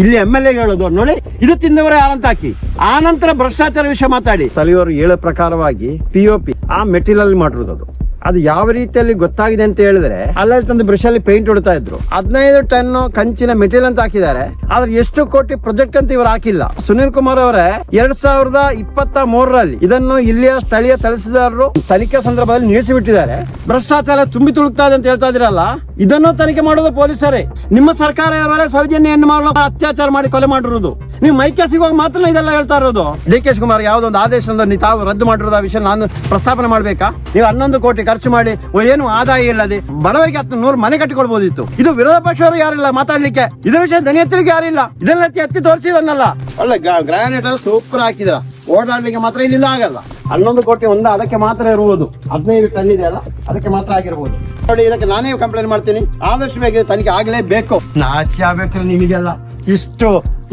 ಇಲ್ಲಿ MLA ಹೇಳೋದು ನೋಡಿ, ಇದು ತಿಂದವರೇ ಯಾರಂತ ಹಾಕಿ. ಆ ನಂತರ ಭ್ರಷ್ಟಾಚಾರ ವಿಷಯ ಮಾತಾಡಿ. ಸ್ಥಳೀಯರು ಹೇಳೋ ಪ್ರಕಾರವಾಗಿ POP ಆ ಮೆಟೀರಿಯಲ್ ಅಲ್ಲಿ ಮಾಡಿರೋದು ಅದು ಯಾವ ರೀತಿಯಲ್ಲಿ ಗೊತ್ತಾಗಿದೆ ಅಂತ ಹೇಳಿದ್ರೆ, ಅಲ್ಲಲ್ಲಿ ತಂದು ಬ್ರಷ್ ಅಲ್ಲಿ ಪೇಂಟ್ ಹೊಡ್ತಾ ಇದ್ರು. 15 ಟನ್ ಕಂಚಿನ ಮೆಟೀರಿಯಲ್ ಅಂತ ಹಾಕಿದ್ದಾರೆ. ಆದ್ರೆ ಎಷ್ಟು ಕೋಟಿ ಪ್ರಾಜೆಕ್ಟ್ ಅಂತ ಇವರು ಹಾಕಿಲ್ಲ. ಸುನೀಲ್ ಕುಮಾರ್ ಅವರೇ 2023ರಲ್ಲಿ ಇದನ್ನು ಇಲ್ಲಿಯ ಸ್ಥಳೀಯ ತಹಸೀಲ್ದಾರರು ತನಿಖೆ ಸಂದರ್ಭದಲ್ಲಿ ನಿಲ್ಲಿಸಿಬಿಟ್ಟಿದ್ದಾರೆ. ಭ್ರಷ್ಟಾಚಾರ ತುಂಬಿ ತುಳುಕ್ತಾ ಇದೆ ಅಂತ ಹೇಳ್ತಾ ಇದ್ರಲ್ಲ, ಇದನ್ನು ತನಿಖೆ ಮಾಡೋದು ಪೊಲೀಸರೇ. ನಿಮ್ಮ ಸರ್ಕಾರ ಇವರೇ ಸೌಜನ್ಯನ್ನು ಮಾಡಲು ಅತ್ಯಾಚಾರ ಮಾಡಿ ಕೊಲೆ ಮಾಡಿರೋದು. ನೀವು ಮೈಕೆ ಸಿಗುವಾಗ ಮಾತ್ರ ಇದೆಲ್ಲ ಹೇಳ್ತಾ ಇರೋದು. DK ಶಿವಕುಮಾರ್ ಯಾವುದೊಂದು ಆದೇಶದಿಂದ ತಾವು ರದ್ದು ಮಾಡಿರೋದು ಆ ವಿಷಯ ನಾನು ಪ್ರಸ್ತಾಪನೆ ಮಾಡ್ಬೇಕಾ? ನೀವು 11 ಕೋಟಿ ಖರ್ಚು ಮಾಡಿ ಏನು ಆದಾಯ ಇಲ್ಲದೆ ಬಡವರಿಗೆ 100 ಮನೆ ಕಟ್ಟಿಕೊಳ್ಬಹುದಿತ್ತು. ಇದು ವಿರೋಧ ಪಕ್ಷವರು ಯಾರಿಲ್ಲ ಮಾತಾಡ್ಲಿಕ್ಕೆ, ಇದರ ವಿಷಯ ದನಿ ಎತ್ತಲಿಕ್ಕೆ ಯಾರಿಲ್ಲ. ಇದನ್ನ ಎತ್ತಿ ತೋರಿಸಿದನ್ನಲ್ಲ. ಒಳ್ಳೆ ಗ್ರಾನೈಟ್ ಸೂಪರ್ ಹಾಕಿದ್ರ, ಓಡಾಡ್ಲಿಕ್ಕೆ ಮಾತ್ರ ಇಲ್ಲಿಂದ ಆಗಲ್ಲ. 11 ಕೋಟಿ ಅದಕ್ಕೆ ಮಾತ್ರ ಇರುವುದು. 15 ಟನ್ ಇದೆ ಅಲ್ಲ, ಅದಕ್ಕೆ ಮಾತ್ರ ಆಗಿರ್ಬೋದು. ನೋಡಿ, ಇದಕ್ಕೆ ನಾನೇ ಕಂಪ್ಲೇಂಟ್ ಮಾಡ್ತೀನಿ. ಆದಷ್ಟು ಬೇಗ ತನಿಖೆ ಆಗಲೇಬೇಕು. ನಾಚಿ ಆಗ್ಬೇಕ್ರೆ ನಿಮಗೆಲ್ಲ.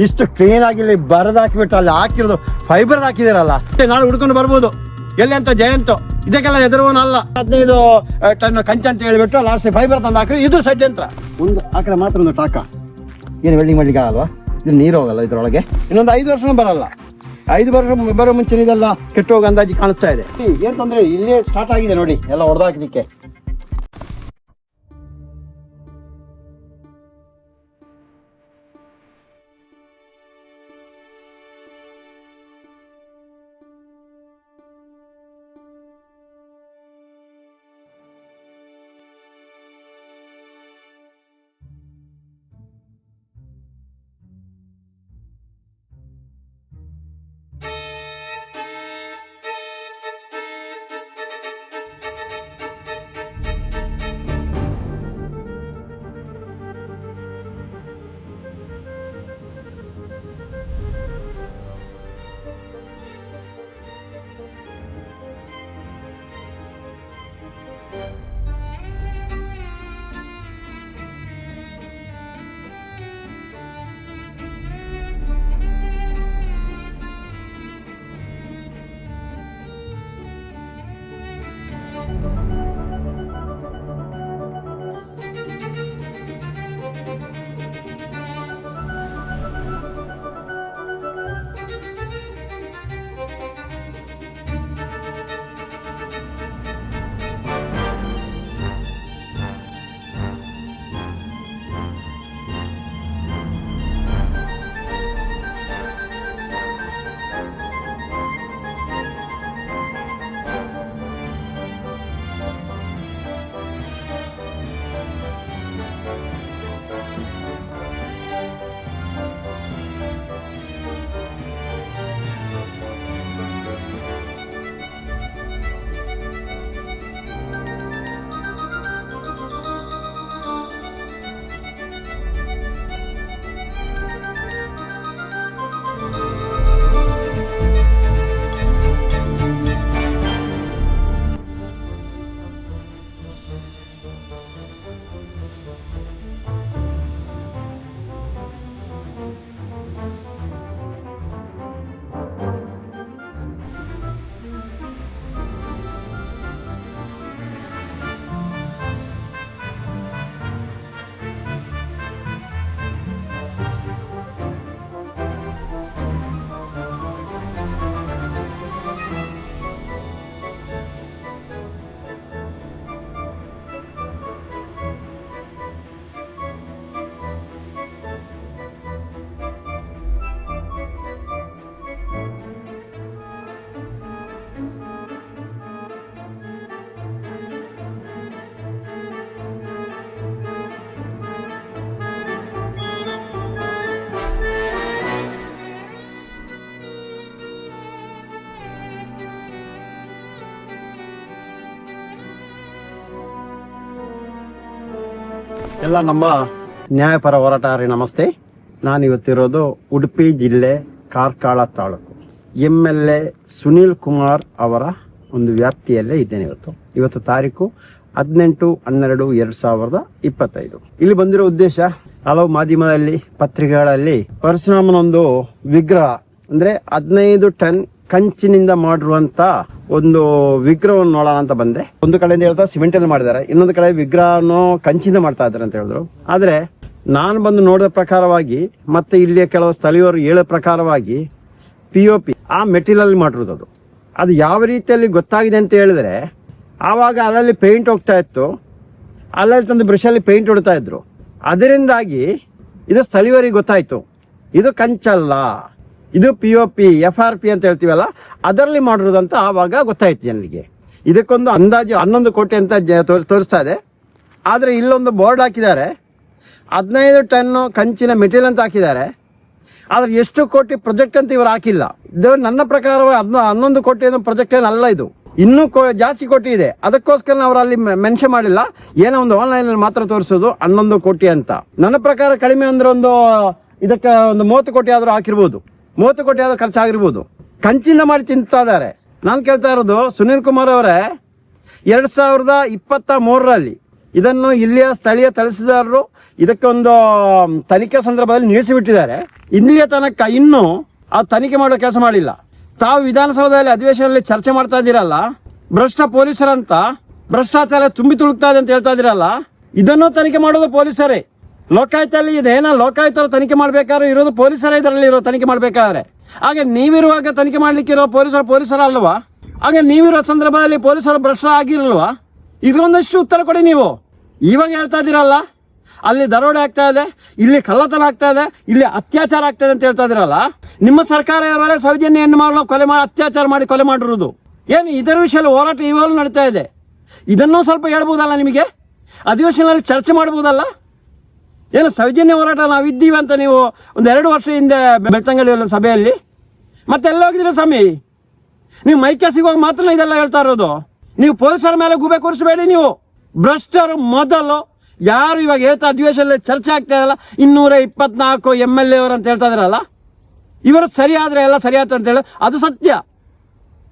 ಇಷ್ಟು ಕ್ಲೀನ್ ಆಗಿ ಇಲ್ಲಿ ಬರದಾಕಿಬಿಟ್ಟು ಅಲ್ಲಿ ಹಾಕಿರೋದು ಫೈಬರ್ ಹಾಕಿದಿರಲ್ಲ, ನಾಳೆ ಹುಡ್ಕೊಂಡು ಬರ್ಬೋದು. ಎಲ್ಲಿ ಅಂತ ಜಯಂತು ಇದಕ್ಕೆಲ್ಲ ಎದುರುವನಲ್ಲ. 15 ಟನ್ ಕಂಚ ಅಂತ ಹೇಳಿಬಿಟ್ಟು ಲಾಸ್ಟ್ ಫೈಬರ್ ತಂದು ಹಾಕಿದ್ರೆ ಇದು ಷಡ್ಯಂತ್ರ. ಒಂದು ಆ ಕಡೆ ಮಾತ್ರ ಒಂದು ಟಾಕ ಏನು ವೆಲ್ಡಿಂಗ್ ಮಾಡ್ಲಿಕ್ಕೆ ಆಗಲ್ವಾ? ಇದು ನೀರು ಹೋಗಲ್ಲ ಇದ್ರೊಳಗೆ. ಇನ್ನೊಂದು 5 ವರ್ಷನೂ ಬರಲ್ಲ. 5 ವರ್ಷ ಬರೋ ಮುಂಚೆ ಇದೆಲ್ಲ ಕೆಟ್ಟೋಗ ಅಂದಾಜಿ ಕಾಣಿಸ್ತಾ ಇದೆ. ಏನ್ ತೊಂದ್ರೆ, ಇಲ್ಲೇ ಸ್ಟಾರ್ಟ್ ಆಗಿದೆ ನೋಡಿ ಎಲ್ಲ ಹೊಡೆದಾಕ್ಲಿಕ್ಕೆ. ಎಲ್ಲ ನಮ್ಮ ನ್ಯಾಯಪರ ಹೋರಾಟಗಾರರಿಗೆ ನಮಸ್ತೆ. ನಾನು ಇವತ್ತಿರೋದು ಉಡುಪಿ ಜಿಲ್ಲೆ ಕಾರ್ಕಳ ತಾಲೂಕು MLA ಸುನೀಲ್ ಕುಮಾರ್ ಅವರ ಒಂದು ವ್ಯಾಪ್ತಿಯಲ್ಲೇ ಇದ್ದೇನೆ. ಇವತ್ತು ತಾರೀಕು 18/12/2025. ಇಲ್ಲಿ ಬಂದಿರೋ ಉದ್ದೇಶ, ಹಲವು ಮಾಧ್ಯಮದಲ್ಲಿ ಪತ್ರಿಕೆಗಳಲ್ಲಿ ಪರಶುರಾಮನ ಒಂದು ವಿಗ್ರಹ ಅಂದ್ರೆ 15 ಟನ್ ಕಂಚಿನಿಂದ ಮಾಡಿರುವಂತ ಒಂದು ವಿಗ್ರಹವನ್ನು ನೋಡೋಣ ಅಂತ ಬಂದೆ. ಒಂದು ಕಡೆಯಿಂದ ಹೇಳ್ತಾ ಸಿಮೆಂಟ್ ಅಲ್ಲಿ ಮಾಡಿದ್ದಾರೆ, ಇನ್ನೊಂದು ಕಡೆ ವಿಗ್ರಹವನ್ನು ಕಂಚಿಂದ ಮಾಡ್ತಾ ಇದ್ದಾರೆ ಅಂತ ಹೇಳಿದ್ರು. ಆದ್ರೆ ನಾನು ಬಂದು ನೋಡಿದ ಪ್ರಕಾರವಾಗಿ ಮತ್ತು ಇಲ್ಲಿಯ ಕೆಲವು ಸ್ಥಳೀಯರು ಹೇಳೋ ಪ್ರಕಾರವಾಗಿ POP ಆ ಮೆಟೀರಿಯಲ್ ಮಾಡಿರೋದು ಅದು ಯಾವ ರೀತಿಯಲ್ಲಿ ಗೊತ್ತಾಗಿದೆ ಅಂತ ಹೇಳಿದ್ರೆ, ಆವಾಗ ಅಲ್ಲಲ್ಲಿ ಪೇಂಟ್ ಹೋಗ್ತಾ ಇತ್ತು, ಅಲ್ಲಲ್ಲಿ ತಂದು ಬ್ರಷಲ್ಲಿ ಪೇಂಟ್ ಹೊಡ್ತಾ ಇದ್ರು. ಅದರಿಂದಾಗಿ ಇದು ಸ್ಥಳೀಯರಿಗೆ ಗೊತ್ತಾಯಿತು, ಇದು ಕಂಚಲ್ಲ, ಇದು POP FRP ಅಂತ ಹೇಳ್ತೀವಲ್ಲ ಅದರಲ್ಲಿ ಮಾಡಿರೋದು ಅಂತ ಆವಾಗ ಗೊತ್ತಾಯ್ತು ಜನರಿಗೆ. ಇದಕ್ಕೊಂದು ಅಂದಾಜು 11 ಕೋಟಿ ಅಂತ ತೋರಿಸ್ತಾ ಇದೆ. ಆದರೆ ಇಲ್ಲೊಂದು ಬೋರ್ಡ್ ಹಾಕಿದ್ದಾರೆ, 15 ಟನ್ನು ಕಂಚಿನ ಮೆಟೀರಿಯಲ್ ಅಂತ ಹಾಕಿದ್ದಾರೆ. ಆದರೆ ಎಷ್ಟು ಕೋಟಿ ಪ್ರಾಜೆಕ್ಟ್ ಅಂತ ಇವರು ಹಾಕಿಲ್ಲ. ಇದು ನನ್ನ ಪ್ರಕಾರ 11 ಕೋಟಿ ಅನ್ನೋ ಪ್ರಾಜೆಕ್ಟ್ ಏನಲ್ಲ, ಇದು ಇನ್ನೂ ಜಾಸ್ತಿ ಕೋಟಿ ಇದೆ. ಅದಕ್ಕೋಸ್ಕರ ಅವರು ಅಲ್ಲಿ ಮೆನ್ಷನ್ ಮಾಡಿಲ್ಲ, ಏನೋ ಒಂದು ಆನ್ಲೈನಲ್ಲಿ ಮಾತ್ರ ತೋರಿಸೋದು 11 ಕೋಟಿ ಅಂತ. ನನ್ನ ಪ್ರಕಾರ ಕಡಿಮೆ ಅಂದ್ರೆ ಇದಕ್ಕೆ ಒಂದು 30 ಕೋಟಿ ಆದರೂ ಹಾಕಿರ್ಬೋದು, 30 ಕೋಟಿ ಆದರೂ ಖರ್ಚಾಗಿರ್ಬೋದು. ಕಂಚಿಂದ ಮಾಡಿ ತಿಂತಾ ಇದ್ದಾರೆ. ನಾನು ಕೇಳ್ತಾ ಇರೋದು, ಸುನೀಲ್ ಕುಮಾರ್ ಅವರೇ 2023ರಲ್ಲಿ ಇದನ್ನು ಇಲ್ಲಿಯ ಸ್ಥಳೀಯ ತಹಸೀಲ್ದಾರರು ಇದಕ್ಕೊಂದು ತನಿಖೆ ಸಂದರ್ಭದಲ್ಲಿ ನಿಲ್ಲಿಸಿಬಿಟ್ಟಿದ್ದಾರೆ. ಇಲ್ಲಿಯ ತನಕ ಇನ್ನೂ ಆ ತನಿಖೆ ಮಾಡೋ ಕೆಲಸ ಮಾಡಿಲ್ಲ. ತಾವು ವಿಧಾನಸೌಧದಲ್ಲಿ ಅಧಿವೇಶನದಲ್ಲಿ ಚರ್ಚೆ ಮಾಡ್ತಾ ಇದ್ದೀರಲ್ಲ, ಭ್ರಷ್ಟ ಪೊಲೀಸರಂತ, ಭ್ರಷ್ಟಾಚಾರ ತುಂಬಿ ತುಳುಕ್ತಾ ಇದೆ ಅಂತ ಹೇಳ್ತಾ ಇದ್ದೀರಲ್ಲ, ಇದನ್ನು ತನಿಖೆ ಮಾಡೋದು ಪೊಲೀಸರೇ. ಲೋಕಾಯುಕ್ತಲ್ಲಿ ಇದೇನೋ ಲೋಕಾಯುಕ್ತರು ತನಿಖೆ ಮಾಡಬೇಕಾದ್ರೆ ಇರೋದು ಪೊಲೀಸರೇ, ಇದರಲ್ಲಿ ಇರೋ ತನಿಖೆ ಮಾಡಬೇಕಾದ್ರೆ. ಹಾಗೆ ನೀವಿರುವಾಗ ತನಿಖೆ ಮಾಡ್ಲಿಕ್ಕೆ ಇರೋ ಪೊಲೀಸರ ಅಲ್ವಾ? ಹಾಗೆ ನೀವಿರೋ ಸಂದರ್ಭದಲ್ಲಿ ಪೊಲೀಸರು ಭ್ರಷ್ಟ ಆಗಿರಲ್ವಾ? ಇದೊಂದಷ್ಟು ಉತ್ತರ ಕೊಡಿ ನೀವು. ಇವಾಗ ಹೇಳ್ತಾ ಇದ್ದೀರಲ್ಲ, ಅಲ್ಲಿ ದರೋಡೆ ಆಗ್ತಾ ಇದೆ, ಇಲ್ಲಿ ಕಳ್ಳತನ ಆಗ್ತಾ ಇದೆ, ಇಲ್ಲಿ ಅತ್ಯಾಚಾರ ಆಗ್ತಾ ಇದೆ ಅಂತ ಹೇಳ್ತಾ ಇದ್ದೀರಲ್ಲ, ನಿಮ್ಮ ಸರ್ಕಾರ ಇವರೊಳೆ ಸೌಜನ್ಯ ಹೆಣ್ಣು ಮಾಡಲು ಕೊಲೆ ಮಾಡಿ ಅತ್ಯಾಚಾರ ಮಾಡಿ ಕೊಲೆ ಮಾಡಿರೋದು ಏನು? ಇದರ ವಿಷಯದಲ್ಲಿ ಹೋರಾಟ ಇವಾಗ ನಡೀತಾ ಇದೆ. ಇದನ್ನೂ ಸ್ವಲ್ಪ ಹೇಳ್ಬೋದಲ್ಲ, ನಿಮಗೆ ಅಧಿವೇಶನದಲ್ಲಿ ಚರ್ಚೆ ಮಾಡ್ಬೋದಲ್ಲ? ಏನು ಸೌಜನ್ಯ ಹೋರಾಟ ನಾವಿದ್ದೀವಿ ಅಂತ ನೀವು ಒಂದು 2 ವರ್ಷ ಹಿಂದೆ ಬೆಳ್ತಂಗಡಿ ಸಭೆಯಲ್ಲಿ ಮತ್ತೆಲ್ಲ ಹೋಗಿದ್ದೀರ ಸ್ವಾಮಿ? ನೀವು ಮೈಕೆ ಸಿಗುವಾಗ ಮಾತ್ರ ಇದೆಲ್ಲ ಹೇಳ್ತಾ ಇರೋದು. ನೀವು ಪೊಲೀಸರ ಮೇಲೆ ಗೂಬೆ ಕೂರಿಸಬೇಡಿ. ನೀವು ಭ್ರಷ್ಟರು ಮೊದಲು ಯಾರು ಇವಾಗ ಹೇಳ್ತಾ ಅಧಿವೇಶನದಲ್ಲಿ ಚರ್ಚೆ ಆಗ್ತಾ ಇರಲ್ಲ, 224 MLA ಅವರು ಅಂತ ಹೇಳ್ತಾ ಇದ್ರಲ್ಲ, ಇವರು ಸರಿಯಾದರೆ ಎಲ್ಲ ಸರಿಯಾಯ್ತು ಅಂತೇಳಿ ಅದು ಸತ್ಯ.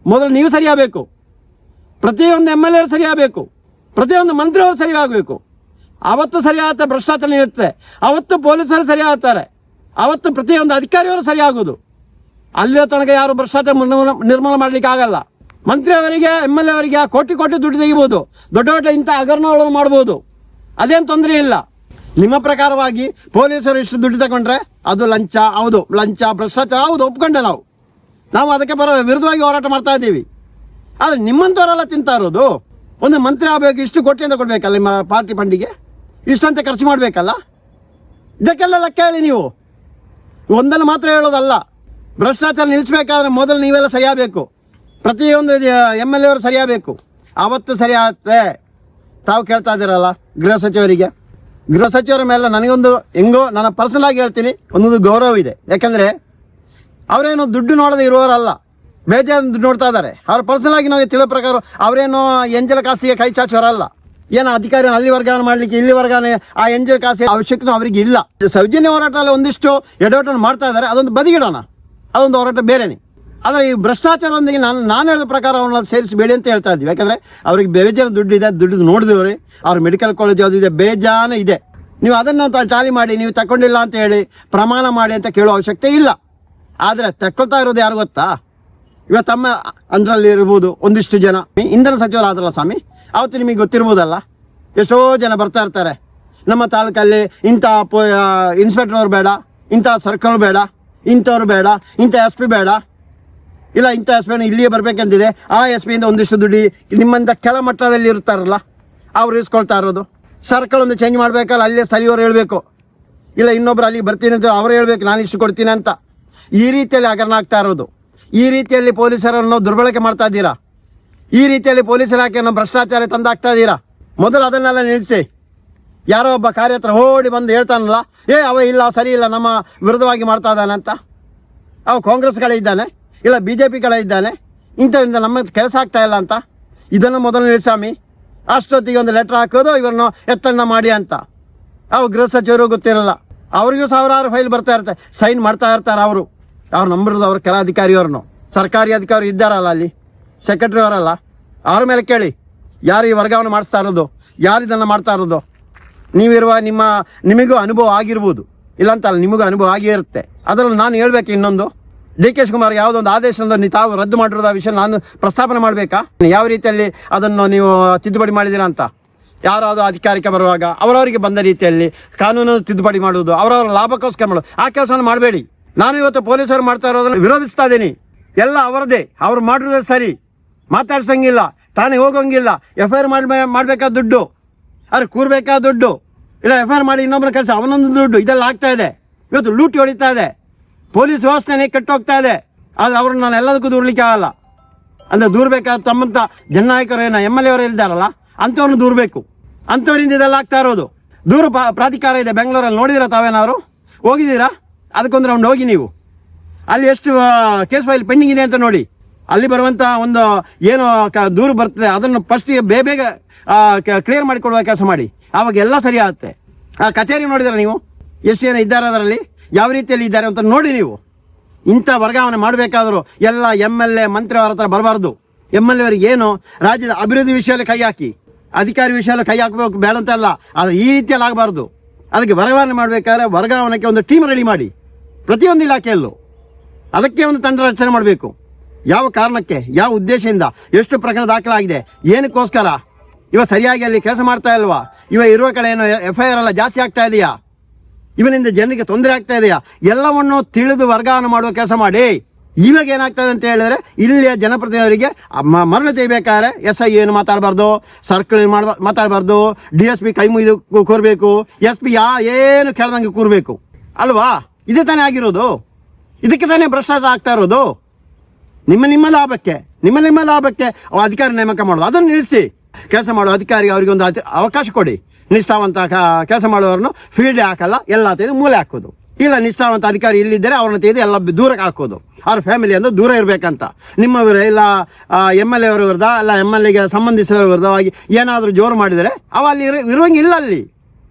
ಮೊದಲು ನೀವು ಸರಿಯಾಗಬೇಕು, ಪ್ರತಿಯೊಂದು MLA ಅವರು ಸರಿಯಾಗಬೇಕು, ಪ್ರತಿಯೊಂದು ಮಂತ್ರಿ ಅವರು ಸರಿಯಾಗಬೇಕು. ಅವತ್ತು ಸರಿಯಾಗುತ್ತೆ ಭ್ರಷ್ಟಾಚಾರ ನಿಲ್ಲುತ್ತೆ, ಅವತ್ತು ಪೊಲೀಸರು ಸರಿಯಾಗ್ತಾರೆ, ಅವತ್ತು ಪ್ರತಿಯೊಂದು ಅಧಿಕಾರಿಯವರು ಸರಿಯಾಗೋದು. ಅಲ್ಲಿಯ ತನಕ ಯಾರು ಭ್ರಷ್ಟಾಚಾರ ನಿರ್ಮೂಲನೆ ಮಾಡಲಿಕ್ಕೆ ಆಗಲ್ಲ. ಮಂತ್ರಿ ಅವರಿಗೆ MLA ಅವರಿಗೆ ಕೋಟಿ ದುಡ್ಡು ತೆಗಿಬೋದು, ದೊಡ್ಡ ದೊಡ್ಡ ಇಂಥ ಹಗರಣಗಳನ್ನು ಮಾಡ್ಬೋದು, ಅದೇನು ತೊಂದರೆ ಇಲ್ಲ. ನಿಮ್ಮ ಪ್ರಕಾರವಾಗಿ ಪೊಲೀಸರು ಇಷ್ಟು ದುಡ್ಡು ತಗೊಂಡ್ರೆ ಅದು ಲಂಚ, ಹೌದು ಲಂಚ ಭ್ರಷ್ಟಾಚಾರ ಹೌದು, ಒಪ್ಕೊಂಡೆ ನಾವು ಅದಕ್ಕೆ ವಿರುದ್ಧವಾಗಿ ಹೋರಾಟ ಮಾಡ್ತಾ ಇದ್ದೀವಿ. ಆದರೆ ನಿಮ್ಮಂಥವರೆಲ್ಲ ತಿಂತಾ ಇರೋದು. ಒಂದು ಮಂತ್ರಿ ಆಗಬೇಕು, ಇಷ್ಟು ಕೋಟಿ ಅಂತ ಕೊಡಬೇಕಲ್ಲ ನಿಮ್ಮ ಪಾರ್ಟಿ ಫಂಡಿಗೆ, ಇಷ್ಟಂತ ಖರ್ಚು ಮಾಡಬೇಕಲ್ಲ. ಇದಕ್ಕೆಲ್ಲ ಲೆಕ್ಕ ಹೇಳಿ ನೀವು. ಒಂದನ್ನು ಮಾತ್ರ ಹೇಳೋದಲ್ಲ, ಭ್ರಷ್ಟಾಚಾರ ನಿಲ್ಲಿಸಬೇಕಾದ್ರೆ ಮೊದಲು ನೀವೆಲ್ಲ ಸರಿಯಾಗಬೇಕು, ಪ್ರತಿಯೊಂದು MLA ಅವರು ಸರಿಯಾಗಬೇಕು, ಆವತ್ತು ಸರಿಯಾಗುತ್ತೆ. ತಾವು ಕೇಳ್ತಾ ಇದ್ದೀರಲ್ಲ ಗೃಹ ಸಚಿವರ ಮೇಲೆ ನನಗೊಂದು ಹೆಂಗೋ ನಾನು ಪರ್ಸನಲ್ ಆಗಿ ಹೇಳ್ತೀನಿ, ಒಂದೊಂದು ಗೌರವ ಇದೆ. ಯಾಕಂದರೆ ಅವರೇನು ದುಡ್ಡು ನೋಡದೆ ಇರುವವರಲ್ಲ, ಬೇಜಾರು ದುಡ್ಡು ನೋಡ್ತಾ ಇದ್ದಾರೆ. ಅವ್ರ ಪರ್ಸನಲ್ ಆಗಿ ನಾವು ತಿಳಿಯೋ ಪ್ರಕಾರ ಅವರೇನೋ ಎಂಜಲ ಕಾಸಿಗೆ ಕೈ ಚಾಚೋರಲ್ಲ. ಏನೋ ಅಧಿಕಾರಿ ಅಲ್ಲಿ ವರ್ಗಾವಣೆ ಮಾಡಲಿಕ್ಕೆ ಇಲ್ಲಿ ವರ್ಗಾವಣೆ ಆ ಎಂಜಲ ಕಾಸಿ ಅವಶ್ಯಕತೆ ಅವರಿಗೆ ಇಲ್ಲ. ಸೌಜನ್ಯ ಹೋರಾಟದಲ್ಲಿ ಒಂದಿಷ್ಟು ಎಡವಟನ್ನು ಮಾಡ್ತಾ ಇದ್ದಾರೆ, ಅದೊಂದು ಬದಿಗಿಡೋಣ, ಅದೊಂದು ಹೋರಾಟ ಬೇರೆನೇ. ಆದರೆ ಈ ಭ್ರಷ್ಟಾಚಾರದೊಂದಿಗೆ ನಾನು ಹೇಳಿದ ಪ್ರಕಾರ ಅವನ್ನ ಸೇರಿಸಬೇಡಿ ಅಂತ ಹೇಳ್ತಾ ಇದ್ದೀವಿ. ಯಾಕಂದರೆ ಅವ್ರಿಗೆ ಬೇಜಾರು ದುಡ್ಡಿದೆ, ದುಡ್ಡು ನೋಡಿದವ್ರಿ, ಅವ್ರ ಮೆಡಿಕಲ್ ಕಾಲೇಜ್ ಯಾವುದು ಇದೆ, ಬೇಜಾನ ಇದೆ. ನೀವು ಅದನ್ನು ಟಾಲಿ ಮಾಡಿ ನೀವು ತಗೊಂಡಿಲ್ಲ ಅಂತ ಹೇಳಿ ಪ್ರಮಾಣ ಮಾಡಿ ಅಂತ ಕೇಳೋ ಅವಶ್ಯಕತೆ ಇಲ್ಲ. ಆದರೆ ತಗೊಳ್ತಾ ಇರೋದು ಯಾರು ಗೊತ್ತಾ? ಇವತ್ತು ತಮ್ಮ ಅಂದ್ರಲ್ಲಿ ಇರ್ಬೋದು ಒಂದಿಷ್ಟು ಜನ ಇಂಧನ ಸಚಿವರು ಆದ್ರಲ್ಲ ಸ್ವಾಮಿ, ಅವತ್ತು ನಿಮಗೆ ಗೊತ್ತಿರ್ಬೋದಲ್ಲ, ಎಷ್ಟೋ ಜನ ಬರ್ತಾ ಇರ್ತಾರೆ. ನಮ್ಮ ತಾಲೂಕಲ್ಲಿ ಇಂಥ ಇನ್ಸ್ಪೆಕ್ಟರ್ ಅವ್ರು ಬೇಡ, ಇಂಥ ಸರ್ಕಲ್ ಬೇಡ, ಇಂಥವ್ರು ಬೇಡ, ಇಂಥ SP ಬೇಡ, ಇಲ್ಲ ಇಂಥ SP ಇಲ್ಲಿಯೇ ಬರಬೇಕಂತಿದೆ. ಆ SPಯಿಂದ ಒಂದಿಷ್ಟು ದುಡ್ಡು ನಿಮ್ಮಂಥ ಕೆಳ ಮಟ್ಟದಲ್ಲಿ ಇರ್ತಾರಲ್ಲ ಅವ್ರು ಇಸ್ಕೊಳ್ತಾ ಇರೋದು. ಸರ್ಕಲ್ ಒಂದು ಚೇಂಜ್ ಮಾಡಬೇಕಲ್ಲ, ಅಲ್ಲೇ ಸ್ಥಳೀಯವರು ಹೇಳಬೇಕು, ಇಲ್ಲ ಇನ್ನೊಬ್ರು ಅಲ್ಲಿಗೆ ಬರ್ತೀನಿ ಅಂತ ಅವ್ರು ಹೇಳ್ಬೇಕು, ನಾನು ಇಷ್ಟು ಕೊಡ್ತೀನಿ ಅಂತ. ಈ ರೀತಿಯಲ್ಲಿ ಹಗರಣ ಆಗ್ತಾ ಇರೋದು. ಈ ರೀತಿಯಲ್ಲಿ ಪೊಲೀಸರನ್ನು ದುರ್ಬಳಕೆ ಮಾಡ್ತಾ ಇದ್ದೀರಾ. ಈ ರೀತಿಯಲ್ಲಿ ಪೊಲೀಸ್ ಇಲಾಖೆಯನ್ನು ಭ್ರಷ್ಟಾಚಾರ ತಂದಾಗ್ತಾ ಇದ್ದೀರಾ. ಮೊದಲು ಅದನ್ನೆಲ್ಲ ನಿಲ್ಲಿಸಿ. ಯಾರೋ ಒಬ್ಬ ಕಾರ್ಯತ್ರ ಓಡಿ ಬಂದು ಹೇಳ್ತಾನಲ್ಲ, ಅವ ಇಲ್ಲ ಸರಿ ಇಲ್ಲ ನಮ್ಮ ವಿರುದ್ಧವಾಗಿ ಮಾಡ್ತಾ ಇದ್ದಾನೆ ಅಂತ. ಅವ ಕಾಂಗ್ರೆಸ್ಗಳೇ ಇದ್ದಾನೆ, ಇಲ್ಲ BJPಗಳೇ ಇದ್ದಾನೆ, ಇಂಥವಿಂದ ನಮ್ಮ ಕೆಲಸ ಆಗ್ತಾ ಇಲ್ಲ ಅಂತ. ಇದನ್ನು ಮೊದಲು ನಿಲ್ಲಿಸಾಮಿ. ಅಷ್ಟೊತ್ತಿಗೆ ಒಂದು ಲೆಟ್ರ್ ಹಾಕೋದು ಇವರನ್ನು ಎತ್ತಣ್ಣ ಮಾಡಿ ಅಂತ. ಅವು ಗೃಹ ಸಚಿವರು ಗೊತ್ತಿರಲ್ಲ, ಅವ್ರಿಗೂ ಸಾವಿರಾರು ಫೈಲ್ ಬರ್ತಾ ಇರುತ್ತೆ, ಸೈನ್ ಮಾಡ್ತಾ ಇರ್ತಾರೆ ಅವರು. ಅವ್ರು ನಂಬಿರೋದು ಅವ್ರ ಕೆಲ ಅಧಿಕಾರಿಯವ್ರನ್ನು, ಸರ್ಕಾರಿ ಅಧಿಕಾರಿ ಇದ್ದಾರಲ್ಲ ಅಲ್ಲಿ, ಸೆಕ್ರೆಟರಿ ಅವರಲ್ಲ, ಅವ್ರ ಮೇಲೆ ಕೇಳಿ ಯಾರು ಈ ವರ್ಗಾವಣೆ ಮಾಡಿಸ್ತಾ ಇರೋದು, ಯಾರು ಇದನ್ನು ಮಾಡ್ತಾ ಇರೋದು. ನೀವಿರುವ ನಿಮಗೂ ಅನುಭವ ಆಗಿರ್ಬೋದು, ಇಲ್ಲಂತಲ್ಲ ನಿಮಗೂ ಅನುಭವ ಆಗೇ ಇರುತ್ತೆ. ಅದರಲ್ಲಿ ನಾನು ಹೇಳ್ಬೇಕು ಇನ್ನೊಂದು, DK ಶಿವಕುಮಾರ್ ಯಾವುದೊಂದು ಆದೇಶದಿಂದ ತಾವು ರದ್ದು ಮಾಡಿರೋದು ಆ ವಿಷಯ ನಾನು ಪ್ರಸ್ತಾಪನೆ ಮಾಡಬೇಕಾ? ಯಾವ ರೀತಿಯಲ್ಲಿ ಅದನ್ನು ನೀವು ತಿದ್ದುಪಡಿ ಮಾಡಿದ್ದೀರಾ ಅಂತ. ಯಾರಾದರೂ ಅಧಿಕಾರಕ್ಕೆ ಬರುವಾಗ ಅವರವರಿಗೆ ಬಂದ ರೀತಿಯಲ್ಲಿ ಕಾನೂನು ತಿದ್ದುಪಡಿ ಮಾಡುವುದು, ಅವರವರ ಲಾಭಕ್ಕೋಸ್ಕರ ಮಾಡೋದು, ಆ ಕೆಲಸವನ್ನು ಮಾಡಬೇಡಿ. ನಾನು ಇವತ್ತು ಪೊಲೀಸರು ಮಾಡ್ತಾ ಇರೋದನ್ನು ವಿರೋಧಿಸ್ತಾ ಇದ್ದೀನಿ. ಎಲ್ಲ ಅವರದೇ, ಅವ್ರು ಮಾಡಿರೋದೇ ಸರಿ, ಮಾತಾಡ್ಸಂಗಿಲ್ಲ, ತಾನೇ ಹೋಗೋಂಗಿಲ್ಲ. FIR ಮಾಡಬೇಕಾದ ದುಡ್ಡು, ಅವ್ರು ಕೂರ್ಬೇಕಾದ ದುಡ್ಡು, ಇಲ್ಲ FIR ಮಾಡಿ ಇನ್ನೊಬ್ಬರ ಕೆಲಸ ಅವನೊಂದು ದುಡ್ಡು, ಇದೆಲ್ಲ ಆಗ್ತಾ ಇದೆ. ಇವತ್ತು ಲೂಟಿ ಹೊಡಿತಾ ಇದೆ, ಪೊಲೀಸ್ ವ್ಯವಸ್ಥೆನೇ ಕೆಟ್ಟೋಗ್ತಾ ಇದೆ. ಆದರೆ ಅವ್ರನ್ನ ನಾನು ಎಲ್ಲದಕ್ಕೂ ದೂರಲಿಕ್ಕೆ ಆಗಲ್ಲ. ಅಂದರೆ ದೂರಬೇಕಾದ ತಮ್ಮಂಥ ಜನನಾಯಕರು ಏನೋ MLA ಅವರು ಹೇಳಿದಾರಲ್ಲ, ಅಂಥವ್ರನ್ನ ದೂರಬೇಕು. ಅಂಥವ್ರಿಂದ ಇದೆಲ್ಲ ಆಗ್ತಾ ಇರೋದು. ದೂರ ಪ್ರಾಧಿಕಾರ ಇದೆ ಬೆಂಗಳೂರಲ್ಲಿ, ನೋಡಿದಿರಾ ತಾವೇನಾದ್ರು? ಹೋಗಿದ್ದೀರಾ? ಅದಕ್ಕೊಂದು ರೌಂಡ್ ಹೋಗಿ ನೀವು, ಅಲ್ಲಿ ಎಷ್ಟು ಕೇಸ್ ಫೈಲ್ ಪೆಂಡಿಂಗ್ ಇದೆ ಅಂತ ನೋಡಿ. ಅಲ್ಲಿ ಬರುವಂಥ ಒಂದು ಏನು ದೂರು ಬರ್ತದೆ ಅದನ್ನು ಫಸ್ಟಿಗೆ ಬೇಗ ಕ್ಲಿಯರ್ ಮಾಡಿಕೊಡುವ ಕೆಲಸ ಮಾಡಿ, ಆವಾಗ ಎಲ್ಲ ಸರಿ ಆಗುತ್ತೆ. ಆ ಕಚೇರಿ ನೋಡಿದ್ರೆ ನೀವು ಎಷ್ಟು ಜನ ಇದ್ದಾರೆ, ಅದರಲ್ಲಿ ಯಾವ ರೀತಿಯಲ್ಲಿ ಇದ್ದಾರೆ ಅಂತ ನೋಡಿ ನೀವು. ಇಂಥ ವರ್ಗಾವಣೆ ಮಾಡಬೇಕಾದ್ರೂ ಎಲ್ಲ MLA ಮಂತ್ರಿ ಅವರ ಹತ್ರ ಬರಬಾರ್ದು. MLA ಅವರಿಗೆ ಏನು ರಾಜ್ಯದ ಅಭಿವೃದ್ಧಿ ವಿಷಯದಲ್ಲಿ ಕೈ ಹಾಕಿ, ಅಧಿಕಾರಿ ವಿಷಯದಲ್ಲಿ ಕೈ ಹಾಕಬೇಕು, ಬೇಡ ಅಂತ ಅಲ್ಲ, ಆದರೆ ಈ ರೀತಿಯಲ್ಲಿ ಆಗಬಾರ್ದು. ಅದಕ್ಕೆ ವರ್ಗಾವಣೆ ಮಾಡಬೇಕಾದ್ರೆ ವರ್ಗಾವಣೆಗೆ ಒಂದು ಟೀಮ್ ರೆಡಿ ಮಾಡಿ, ಪ್ರತಿಯೊಂದು ಇಲಾಖೆಯಲ್ಲೂ ಅದಕ್ಕೆ ಒಂದು ತಂಡ ರಚನೆ ಮಾಡಬೇಕು. ಯಾವ ಕಾರಣಕ್ಕೆ, ಯಾವ ಉದ್ದೇಶದಿಂದ, ಎಷ್ಟು ಪ್ರಕರಣ ದಾಖಲಾಗಿದೆ, ಏನಕ್ಕೋಸ್ಕರ, ಇವ ಸರಿಯಾಗಿ ಅಲ್ಲಿ ಕೆಲಸ ಮಾಡ್ತಾ ಇಲ್ವಾ, ಇವ ಇರುವ ಕಡೆ ಏನು FIR ಎಲ್ಲ ಜಾಸ್ತಿ ಆಗ್ತಾ ಇದೆಯಾ, ಇವನಿಂದ ಜನರಿಗೆ ತೊಂದರೆ ಆಗ್ತಾ ಇದೆಯಾ, ಎಲ್ಲವನ್ನು ತಿಳಿದು ವರ್ಗಾವಣೆ ಮಾಡುವ ಕೆಲಸ ಮಾಡಿ. ಇವಾಗ ಏನಾಗ್ತದೆ ಅಂತ ಹೇಳಿದ್ರೆ, ಇಲ್ಲಿಯ ಜನಪ್ರತಿನಿಧಿಯವರಿಗೆ ಮರಳು ತೆಗಿಬೇಕಾದ್ರೆ SI ಏನು ಮಾತಾಡಬಾರ್ದು, ಸರ್ಕಲ್ ಮಾತಾಡಬಾರ್ದು, DSP ಕೈ ಮುಗಿದು ಕೂರಬೇಕು, SP ಏನು ಕೇಳ್ದಂಗೆ ಕೂರಬೇಕು ಅಲ್ವಾ? ಇದೇ ತಾನೇ ಆಗಿರೋದು. ಇದಕ್ಕೆ ತಾನೇ ಭ್ರಷ್ಟಾಚಾರ ಆಗ್ತಾ ಇರೋದು. ನಿಮ್ಮ ಲಾಭಕ್ಕೆ ಅಧಿಕಾರಿ ನೇಮಕ ಮಾಡೋದು, ಅದನ್ನು ನಿಲ್ಲಿಸಿ. ಕೆಲಸ ಮಾಡುವ ಅಧಿಕಾರಿಗೆ ಅವರಿಗೆ ಒಂದು ಅವಕಾಶ ಕೊಡಿ. ನಿಷ್ಠಾವಂತ ಕೆಲಸ ಮಾಡುವವರನ್ನು ಫೀಲ್ಡ್ ಹಾಕಲ್ಲ, ಎಲ್ಲ ತೆಗೆದು ಮೂಲೆ ಹಾಕೋದು. ಇಲ್ಲ, ನಿಷ್ಠಾವಂತ ಅಧಿಕಾರಿ ಇಲ್ಲಿದ್ದರೆ ಅವ್ರನ್ನ ತೆಗೆದು ಎಲ್ಲ ದೂರಕ್ಕೆ ಹಾಕೋದು. ಅವ್ರ ಫ್ಯಾಮಿಲಿಯಿಂದ ದೂರ ಇರಬೇಕಂತ. ನಿಮ್ಮ ಇಲ್ಲ MLA ಅವರ ವಿರುದ್ಧ, ಅಲ್ಲ MLAಗೆ ಸಂಬಂಧಿಸಿದವರ ವಿರುದ್ಧವಾಗಿ ಏನಾದರೂ ಜೋರು ಮಾಡಿದರೆ ಅವ ಅಲ್ಲಿ ಇರುವಂಗಿಲ್ಲ. ಅಲ್ಲಿ